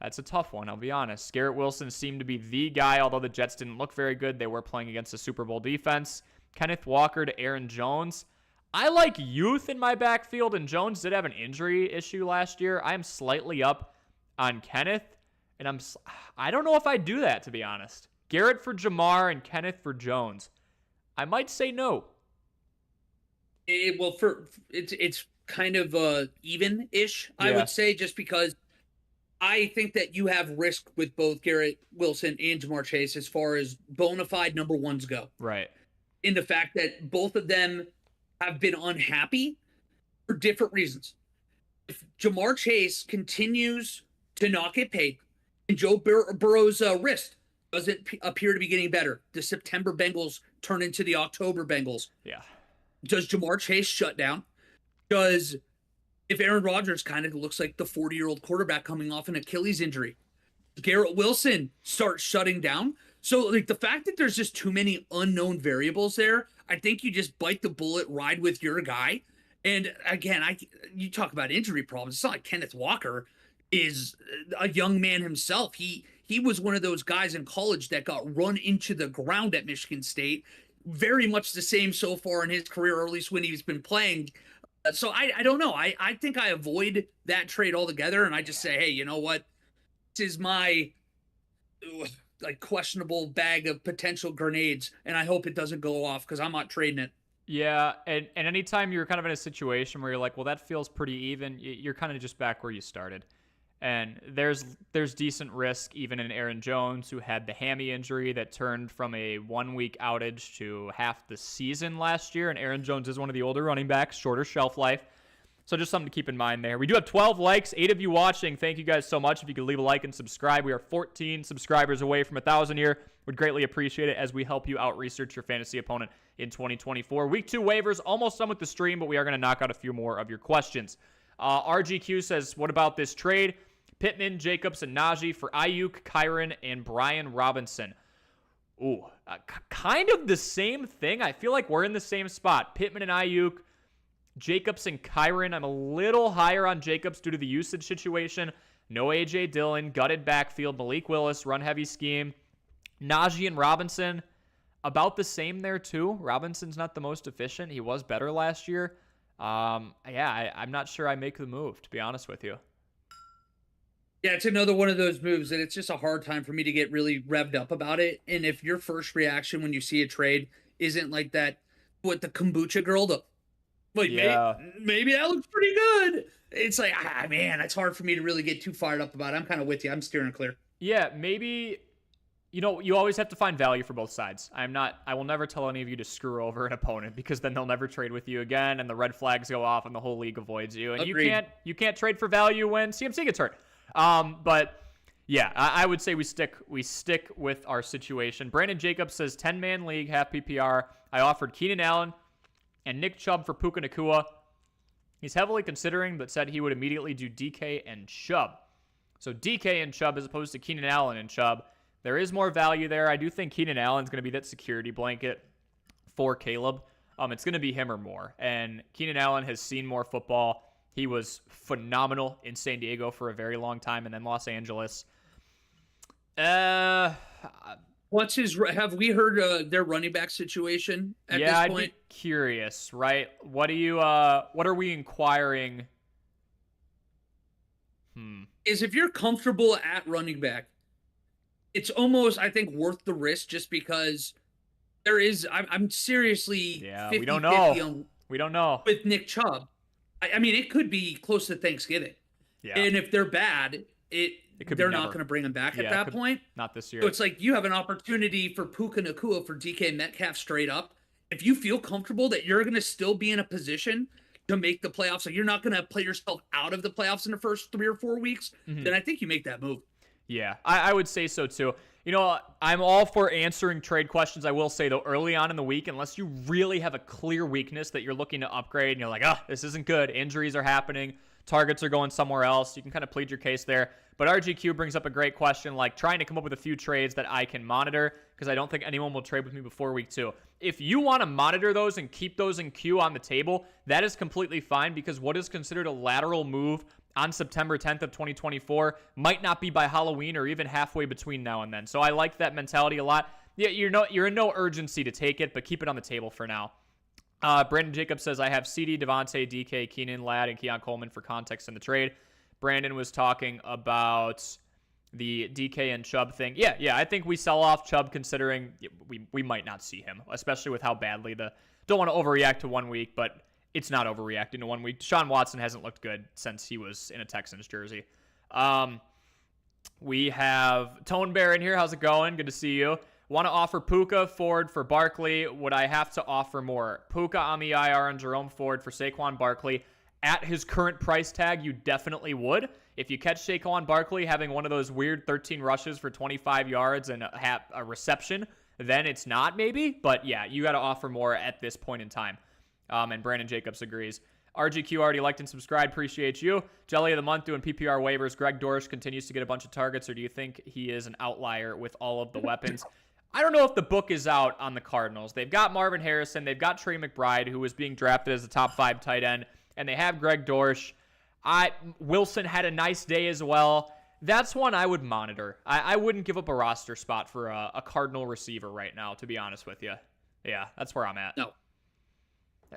That's a tough one, I'll be honest. Garrett Wilson seemed to be the guy, although the Jets didn't look very good. They were playing against a Super Bowl defense. Kenneth Walker to Aaron Jones. I like youth in my backfield, and Jones did have an injury issue last year. I am slightly up on Kenneth, and I don't know if I do that, to be honest. Garrett for Jamar and Kenneth for Jones. I might say no. It's kind of even-ish, I would say, just because I think that you have risk with both Garrett Wilson and Jamar Chase as far as bona fide number ones go. Right. In the fact that both of them have been unhappy for different reasons. If Jamar Chase continues to not get paid and Joe Burrow's wrist doesn't appear to be getting better, the September Bengals turn into the October Bengals. Yeah. Does Jamar Chase shut down? If Aaron Rodgers kind of looks like the 40-year-old quarterback coming off an Achilles injury, Garrett Wilson starts shutting down. So the fact that there's just too many unknown variables there, I think you just bite the bullet, ride with your guy. And again, you talk about injury problems. It's not like Kenneth Walker is a young man himself. He was one of those guys in college that got run into the ground at Michigan State. Very much the same so far in his career, or at least when he's been playing. So I don't know. I think I avoid that trade altogether, and I just say, hey, you know what? This is my questionable bag of potential grenades, and I hope it doesn't go off because I'm not trading it. Yeah, and anytime you're kind of in a situation where you're like, well, that feels pretty even, you're kind of just back where you started. And there's decent risk even in Aaron Jones, who had the hammy injury that turned from a 1-week outage to half the season last year. And Aaron Jones is one of the older running backs, shorter shelf life. So just something to keep in mind there. We do have 12 likes, 8 of you watching. Thank you guys so much. If you could leave a like and subscribe. We are 14 subscribers away from 1,000 here. Would greatly appreciate it as we help you out research your fantasy opponent in 2024. Week 2 waivers, almost done with the stream, but we are going to knock out a few more of your questions. RGQ says, what about this trade? Pittman, Jacobs, and Najee for Ayuk, Kyren, and Brian Robinson. Ooh, kind of the same thing. I feel like we're in the same spot. Pittman and Ayuk, Jacobs and Kyren. I'm a little higher on Jacobs due to the usage situation. No A.J. Dillon, gutted backfield. Malik Willis, run-heavy scheme. Najee and Robinson, about the same there too. Robinson's not the most efficient. He was better last year. I'm not sure I make the move, to be honest with you. Yeah, it's another one of those moves that it's just a hard time for me to get really revved up about it. And if your first reaction when you see a trade isn't like that, what the kombucha girl, maybe that looks pretty good. It's like, man, it's hard for me to really get too fired up about it. I'm kind of with you. I'm steering clear. Yeah, maybe, you always have to find value for both sides. I will never tell any of you to screw over an opponent because then they'll never trade with you again and the red flags go off and the whole league avoids you. And Agreed. you can't trade for value when CMC gets hurt. But yeah, I would say we stick with our situation. Brandon Jacobs says 10-man league, half PPR. I offered Keenan Allen and Nick Chubb for Puka Nacua. He's heavily considering, but said he would immediately do DK and Chubb. So DK and Chubb as opposed to Keenan Allen and Chubb. There is more value there. I do think Keenan Allen's going to be that security blanket for Caleb. It's going to be him or more. And Keenan Allen has seen more football. He was phenomenal in San Diego for a very long time and then Los Angeles. Have we heard their running back situation at this point? Yeah, I'd be curious, right? What are we inquiring is if you're comfortable at running back, it's almost, I think, worth the risk just because there is, I'm seriously 50-50 we don't know. We don't know. With Nick Chubb. I mean, it could be close to Thanksgiving. Yeah. And if they're bad, they're not going to bring him back at that point. Not this year. So it's like you have an opportunity for Puka Nacua for DK Metcalf straight up. If you feel comfortable that you're going to still be in a position to make the playoffs, so you're not going to play yourself out of the playoffs in the first 3 or 4 weeks, then I think you make that move. Yeah, I would say so too. You know, I'm all for answering trade questions. I will say, though, early on in the week, unless you really have a clear weakness that you're looking to upgrade and you're like, this isn't good. Injuries are happening. Targets are going somewhere else. You can kind of plead your case there. But RGQ brings up a great question, like trying to come up with a few trades that I can monitor because I don't think anyone will trade with me before week 2. If you want to monitor those and keep those in queue on the table, that is completely fine because what is considered a lateral move on September 10th of 2024 might not be by Halloween or even halfway between now and then. So I like that mentality a lot. Yeah, you're in no urgency to take it, but keep it on the table for now. Brandon Jacobs says, I have CD, Devontae, DK, Keenan Ladd, and Keon Coleman for context in the trade. Brandon was talking about the DK and Chubb thing. Yeah, I think we sell off Chubb considering we might not see him, especially with how badly don't want to overreact to 1 week, but it's not overreacting to 1 week. Deshaun Watson hasn't looked good since he was in a Texans jersey. We have Tone Bear in here. How's it going? Good to see you. Want to offer Puka, Ford for Barkley. Would I have to offer more? Puka on the IR and Jerome Ford for Saquon Barkley. At his current price tag, you definitely would. If you catch Saquon Barkley having one of those weird 13 rushes for 25 yards and a reception, then it's not maybe. But yeah, you got to offer more at this point in time. And Brandon Jacobs agrees. RGQ already liked and subscribed. Appreciate you. Jelly of the Month doing PPR waivers. Greg Dortch continues to get a bunch of targets, or do you think he is an outlier with all of the weapons? I don't know if the book is out on the Cardinals. They've got Marvin Harrison. They've got Trey McBride, who was being drafted as a top 5 tight end. And they have Greg Dortch. Wilson had a nice day as well. That's one I would monitor. I wouldn't give up a roster spot for a Cardinal receiver right now, to be honest with you. Yeah, that's where I'm at. No.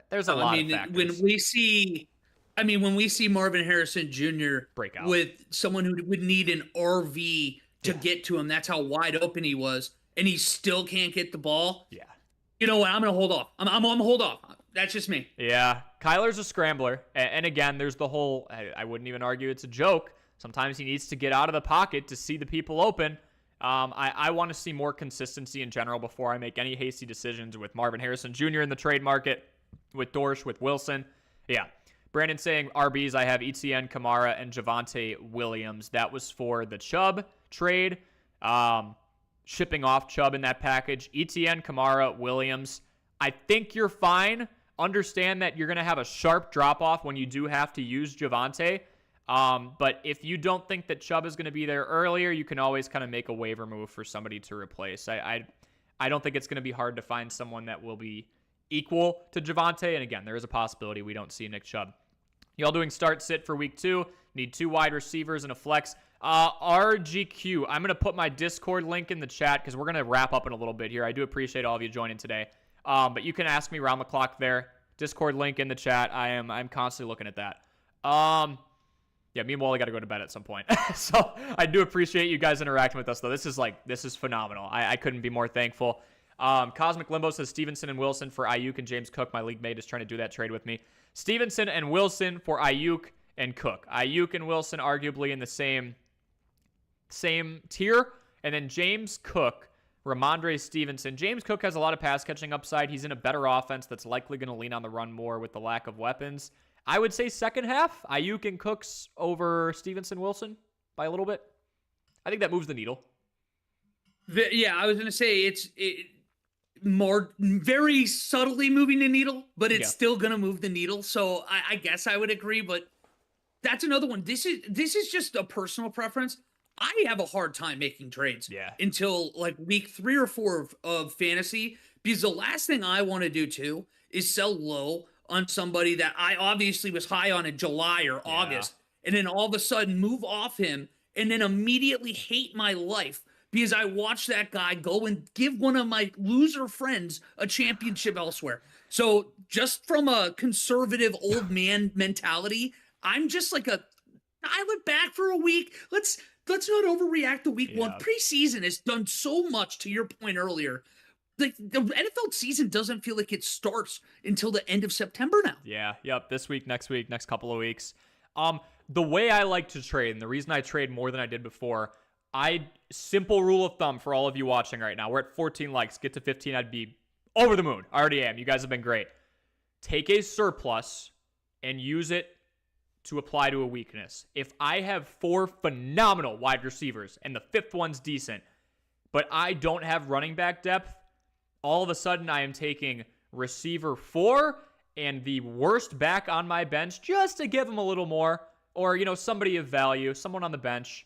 There's a lot of factors. When we see Marvin Harrison Jr. breakout with someone who would need an RV to get to him, that's how wide open he was, and he still can't get the ball. Yeah. You know what? I'm going to hold off. I'm going to hold off. That's just me. Yeah. Kyler's a scrambler. And again, there's the whole, I wouldn't even argue it's a joke. Sometimes he needs to get out of the pocket to see the people open. I want to see more consistency in general before I make any hasty decisions with Marvin Harrison Jr. in the trade market, with Dorsch, with Wilson. Yeah. Brandon saying RBs, I have ETN, Kamara, and Javonte Williams. That was for the Chubb trade. Shipping off Chubb in that package. ETN, Kamara, Williams. I think you're fine. Understand that you're going to have a sharp drop-off when you do have to use Javonte. But if you don't think that Chubb is going to be there earlier, you can always kind of make a waiver move for somebody to replace. I don't think it's going to be hard to find someone that will be equal to Javonte. And again, there is a possibility we don't see Nick Chubb. Y'all doing start-sit for week 2. Need 2 wide receivers and a flex. RGQ, I'm going to put my Discord link in the chat because we're going to wrap up in a little bit here. I do appreciate all of you joining today. But you can ask me around the clock there. Discord link in the chat. I'm constantly looking at that. Yeah, me and Wally got to go to bed at some point. So I do appreciate you guys interacting with us, though. This is phenomenal. I couldn't be more thankful. Cosmic Limbo says Stevenson and Wilson for Ayuk and James Cook. My league mate is trying to do that trade with me. Stevenson and Wilson for Ayuk and Cook. Ayuk and Wilson arguably in the same tier. And then James Cook, Ramondre Stevenson. James Cook has a lot of pass catching upside. He's in a better offense that's likely going to lean on the run more with the lack of weapons. I would say second half, Ayuk and Cooks over Stevenson, Wilson by a little bit. I think that moves the needle. Yeah, I was going to say it's more very subtly moving the needle, but it's still going to move the needle. So I guess I would agree, but that's another one. This is just a personal preference. I have a hard time making trades until like week 3 or 4 of fantasy, because the last thing I want to do too is sell low on somebody that I obviously was high on in July or August, and then all of a sudden move off him and then immediately hate my life because I watched that guy go and give one of my loser friends a championship elsewhere. So just from a conservative old man mentality, I'm just like I went back for a week. Let's not overreact to week one. Preseason has done so much, to your point earlier. Like, the NFL season doesn't feel like it starts until the end of September now. Yeah, yep. This week, next couple of weeks. The way I like to trade, and the reason I trade more than I did before, simple rule of thumb for all of you watching right now. We're at 14 likes. Get to 15, I'd be over the moon. I already am. You guys have been great. Take a surplus and use it to apply to a weakness. If I have 4 phenomenal wide receivers and the 5th one's decent, but I don't have running back depth, all of a sudden I am taking receiver 4 and the worst back on my bench just to give him a little more, or, somebody of value, someone on the bench,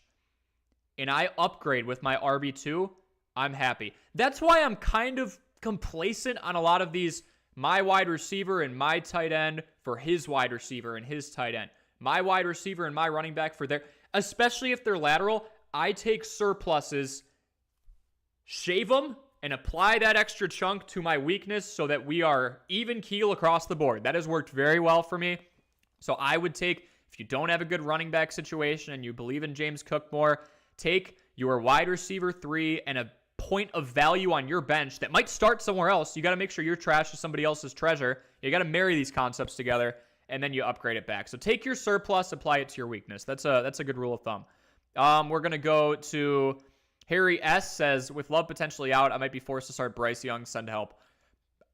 and I upgrade with my RB2, I'm happy. That's why I'm kind of complacent on a lot of these, my wide receiver and my tight end for his wide receiver and his tight end. My wide receiver and my running back for their, especially if they're lateral, I take surpluses, shave them, and apply that extra chunk to my weakness so that we are even keel across the board. That has worked very well for me. So I would take, if you don't have a good running back situation and you believe in James Cook more, take your wide receiver 3 and a point of value on your bench that might start somewhere else. You got to make sure your trash is somebody else's treasure. You got to marry these concepts together, and then you upgrade it back. So take your surplus, apply it to your weakness. That's a good rule of thumb. We're going to go to Harry S. says, with Love potentially out, I might be forced to start Bryce Young. Send help.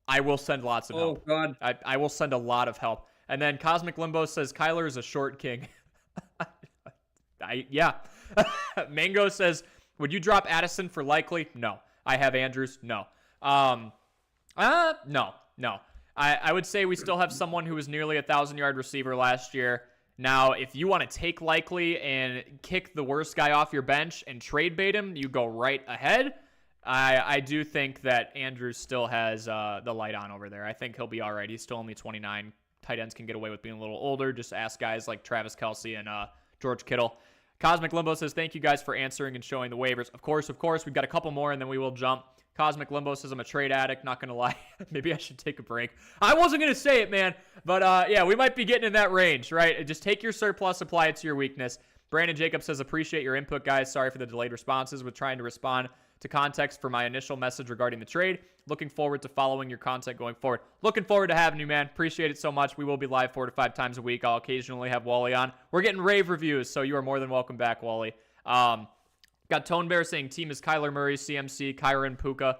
I will send lots of help. Oh, God. I will send a lot of help. And then Cosmic Limbo says, Kyler is a short king. Yeah. Mango says, would you drop Addison for likely? No. I have Andrews? No. No. I would say we still have someone who was nearly a 1,000-yard receiver last year. Now, if you want to take likely and kick the worst guy off your bench and trade bait him, you go right ahead. I do think that Andrews still has the light on over there. I think he'll be all right. He's still only 29. Tight ends can get away with being a little older. Just ask guys like Travis Kelce and George Kittle. Cosmic Limbo says, thank you guys for answering and showing the waivers. Of course. We've got a couple more, and then we will jump. Cosmic Limbo says, I'm a trade addict. Not going to lie. Maybe I should take a break. I wasn't going to say it, man. But, yeah, we might be getting in that range, right? Just take your surplus, apply it to your weakness. Brandon Jacob says, appreciate your input, guys. Sorry for the delayed responses with trying to respond to context for my initial message regarding the trade. Looking forward to following your content going forward. Looking forward to having you, man. Appreciate it so much. We will be live 4 to 5 times a week. I'll occasionally have Wally on. We're getting rave reviews, so you are more than welcome back, Wally. Got Tone Bear saying team is Kyler Murray, CMC, Kyron, Puka.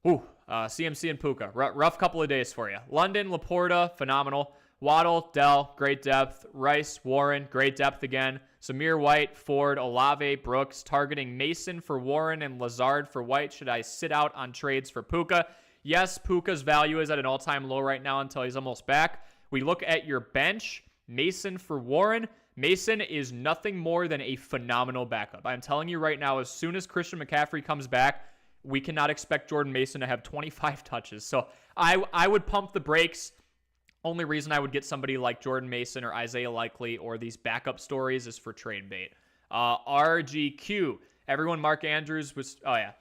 CMC and Puka. Rough couple of days for you. London, Laporta, phenomenal. Waddle, Dell, great depth. Rice, Warren, great depth again. Samir White, Ford, Olave, Brooks, targeting Mason for Warren and Lazard for White. Should I sit out on trades for Puka? Yes, Puka's value is at an all-time low right now until he's almost back. We look at your bench, Mason for Warren. Mason is nothing more than a phenomenal backup. I'm telling you right now, as soon as Christian McCaffrey comes back, we cannot expect Jordan Mason to have 25 touches. So I would pump the brakes. Only reason I would get somebody like Jordan Mason or Isaiah Likely or these backup stories is for trade bait. RGQ. Everyone, Mark Andrews was... Oh, yeah.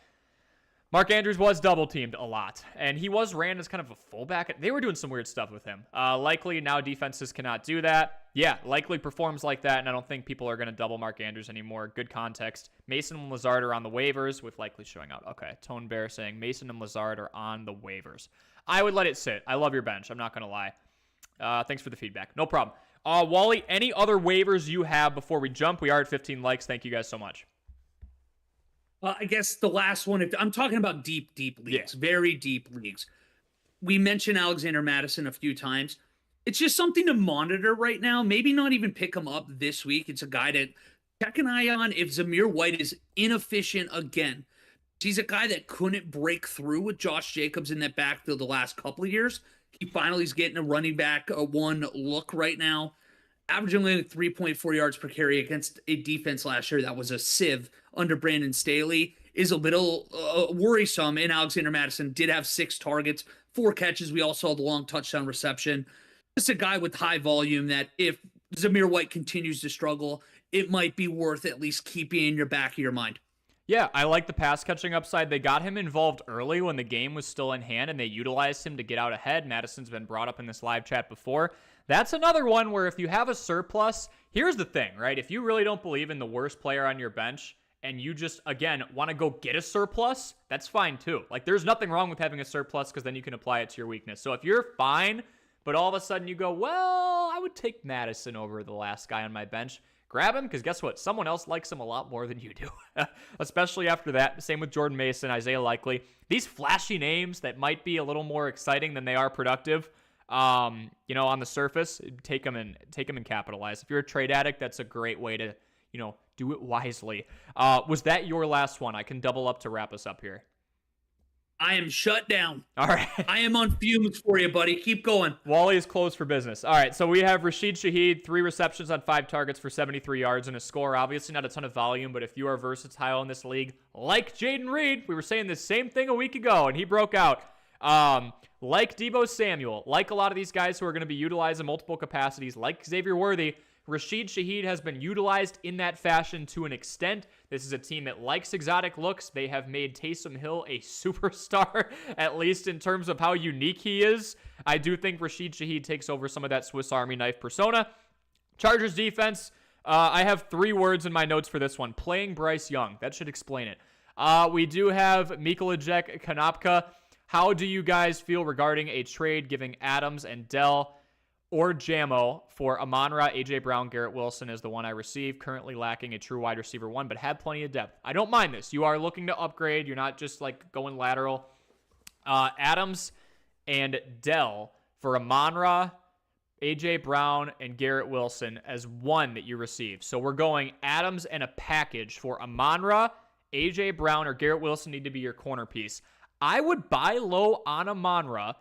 Mark Andrews was double-teamed a lot, and he was ran as kind of a fullback. They were doing some weird stuff with him. Likely, now defenses cannot do that. Yeah, Likely performs like that, and I don't think people are going to double Mark Andrews anymore. Good context. Mason and Lazard are on the waivers, with Likely showing out. Okay, Tone Bear saying Mason and Lazard are on the waivers. I would let it sit. I love your bench. I'm not going to lie. Thanks for the feedback. No problem. Wally, any other waivers you have before we jump? We are at 15 likes. Thank you guys so much. I guess the last one, if I'm talking about deep leagues, very deep leagues. We mentioned Alexander Madison a few times. It's just something to monitor right now. Maybe not even pick him up this week. It's a guy to check an eye on if Zamir White is inefficient again. He's a guy that couldn't break through with Josh Jacobs in that backfield the last couple of years. He finally is getting a running back one look right now. Averaging only 3.4 yards per carry against a defense last year that was a sieve under Brandon Staley is a little worrisome. And Alexander Madison did have 6 targets, 4 catches. We all saw the long touchdown reception. Just a guy with high volume that if Zamir White continues to struggle, it might be worth at least keeping in your back of your mind. Yeah, I like the pass catching upside. They got him involved early when the game was still in hand, and they utilized him to get out ahead. Madison's been brought up in this live chat before. That's another one where if you have a surplus, here's the thing, right? If you really don't believe in the worst player on your bench and you just, again, want to go get a surplus, that's fine too. Like, there's nothing wrong with having a surplus because then you can apply it to your weakness. So if you're fine, but all of a sudden you go, well, I would take Madison over the last guy on my bench. Grab him, because guess what? Someone else likes him a lot more than you do, especially after that. Same with Jordan Mason, Isaiah Likely. These flashy names that might be a little more exciting than they are productive, on the surface, take them and capitalize. If you're a trade addict, that's a great way to, do it wisely. Was that your last one? I can double up to wrap us up here. I am shut down. All right. I am on fumes for you, buddy. Keep going. Wally is closed for business. All right, so we have Rashid Shaheed, 3 receptions on 5 targets for 73 yards and a score. Obviously not a ton of volume, but if you are versatile in this league, like Jaden Reed, we were saying the same thing a week ago, and he broke out. Like Deebo Samuel, like a lot of these guys who are going to be utilized in multiple capacities, like Xavier Worthy, Rashid Shaheed has been utilized in that fashion to an extent. This is a team that likes exotic looks. They have made Taysom Hill a superstar, at least in terms of how unique he is. I do think Rashid Shaheed takes over some of that Swiss Army knife persona. Chargers defense, I have 3 words in my notes for this one. Playing Bryce Young. That should explain it. We do have Mikolajek Konopka. How do you guys feel regarding a trade giving Adams and Dell or Jamo for Amon-Ra, A.J. Brown, Garrett Wilson is the one I received, currently lacking a true wide receiver 1, but had plenty of depth. I don't mind this. You are looking to upgrade. You're not just like going lateral. Adams and Dell for Amon-Ra, A.J. Brown, and Garrett Wilson as one that you received. So we're going Adams and a package for Amon-Ra, A.J. Brown, or Garrett Wilson need to be your corner piece. I would buy low on Amon-Ra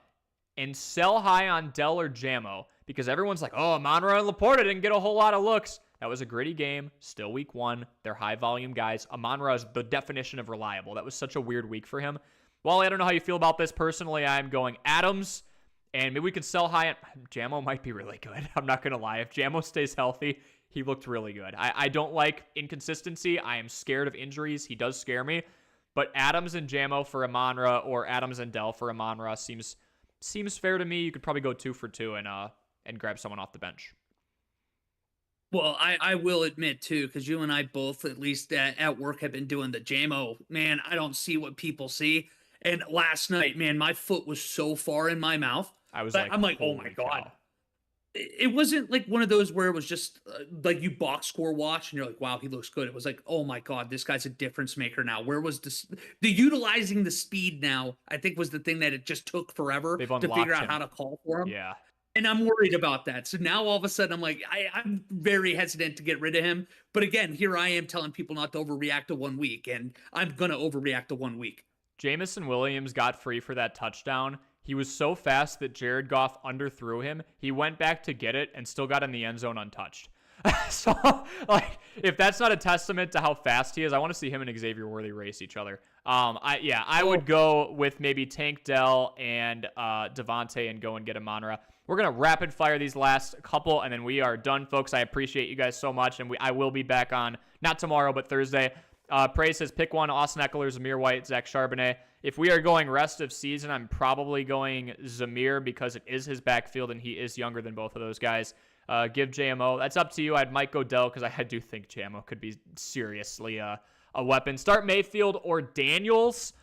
and sell high on Dell or Jamo, because everyone's like, oh, Amon-Ra and Laporta didn't get a whole lot of looks. That was a gritty game. Still week 1. They're high-volume guys. Amon-Ra is the definition of reliable. That was such a weird week for him. Wally, I don't know how you feel about this. Personally, I'm going Adams, and maybe we could sell high. Jamo might be really good. I'm not going to lie. If Jamo stays healthy, he looked really good. I don't like inconsistency. I am scared of injuries. He does scare me. But Adams and Jamo for Amon-Ra or Adams and Dell for Amon-Ra seems fair to me. You could probably go 2 for 2 and grab someone off the bench. Well, I will admit, too, because you and I both, at least at work, have been doing the Jamo. Man, I don't see what people see. And last night, man, my foot was so far in my mouth. I'm like, oh, my God. Cow. It wasn't like one of those where it was just like you box score watch and you're like, wow, he looks good. It was like, oh, my God, this guy's a difference maker now. Where was the utilizing the speed now, I think, was the thing that it just took forever to figure out how to call for him. Yeah. And I'm worried about that. So now all of a sudden I'm like, I'm very hesitant to get rid of him. But again, here I am telling people not to overreact to 1 week, and I'm going to overreact to 1 week. Jamison Williams got free for that touchdown. He was so fast that Jared Goff underthrew him. He went back to get it and still got in the end zone untouched. So, like, if that's not a testament to how fast he is, I want to see him and Xavier Worthy race each other. I would go with maybe Tank Dell and Devontae and go and get Amon-Ra. We're going to rapid fire these last couple, and then we are done, folks. I appreciate you guys so much, and I will be back on, not tomorrow, but Thursday. Prey says, pick one, Austin Eckler, Zamir White, Zach Charbonnet. If we are going rest of season, I'm probably going Zamir because it is his backfield, and he is younger than both of those guys. Give JMO. That's up to you. I might go Dell because I do think JMO could be seriously a weapon. Start Mayfield or Daniels.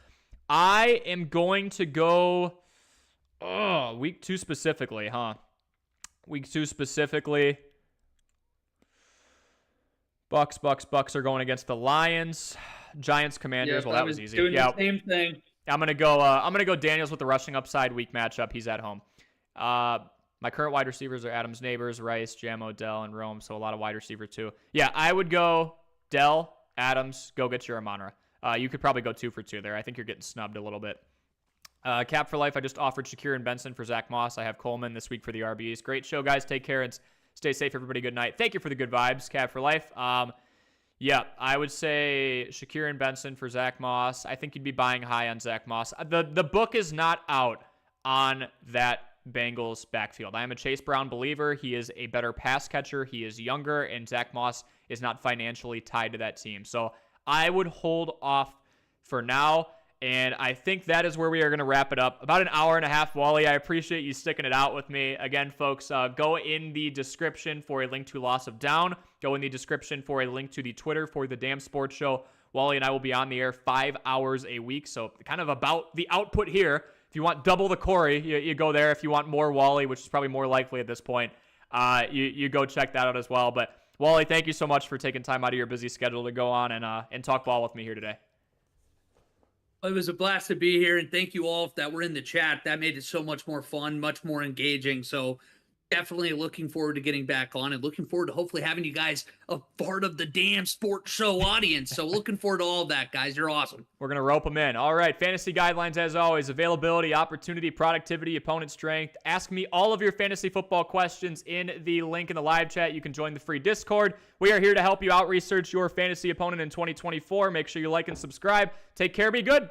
I am going to go week 2 specifically, huh? Week 2 specifically. Bucks are going against the Lions. Giants, Commanders. Well, that was easy. Doing the same thing. I'm gonna go Daniels with the rushing upside. Week matchup. He's at home. My current wide receivers are Adams, Neighbors, Rice, Jamo, Dell, and Rome. So a lot of wide receiver too. Yeah, I would go Dell, Adams. Go get your Amon-Ra. You could probably go 2 for 2 there. I think you're getting snubbed a little bit. Cap for life. I just offered Shakir and Benson for Zach Moss. I have Coleman this week for the RBs. Great show, guys. Take care and stay safe, everybody. Good night. Thank you for the good vibes, Cap for life. Yeah, I would say Shakir and Benson for Zach Moss. I think you'd be buying high on Zach Moss. The book is not out on that Bengals backfield. I am a Chase Brown believer. He is a better pass catcher. He is younger, and Zach Moss is not financially tied to that team. So I would hold off for now. And I think that is where we are going to wrap it up. About an hour and a half, Wally. I appreciate you sticking it out with me. Again, folks, go in the description for a link to Loss of Down. Go in the description for a link to the Twitter for the Damn Sports Show. Wally and I will be on the air 5 hours a week. So kind of about the output here. If you want double the Cory, you go there. If you want more Wally, which is probably more likely at this point, you go check that out as well. But Wally, thank you so much for taking time out of your busy schedule to go on and talk ball with me here today. It was a blast to be here, and thank you all that were in the chat. That made it so much more fun, much more engaging. So definitely looking forward to getting back on and looking forward to hopefully having you guys a part of the Damn Sports Show audience. So looking forward to all of that, guys. You're awesome. We're going to rope them in. All right, fantasy guidelines as always. Availability, opportunity, productivity, opponent strength. Ask me all of your fantasy football questions in the link in the live chat. You can join the free Discord. We are here to help you out research your fantasy opponent in 2024. Make sure you like and subscribe. Take care. Be good.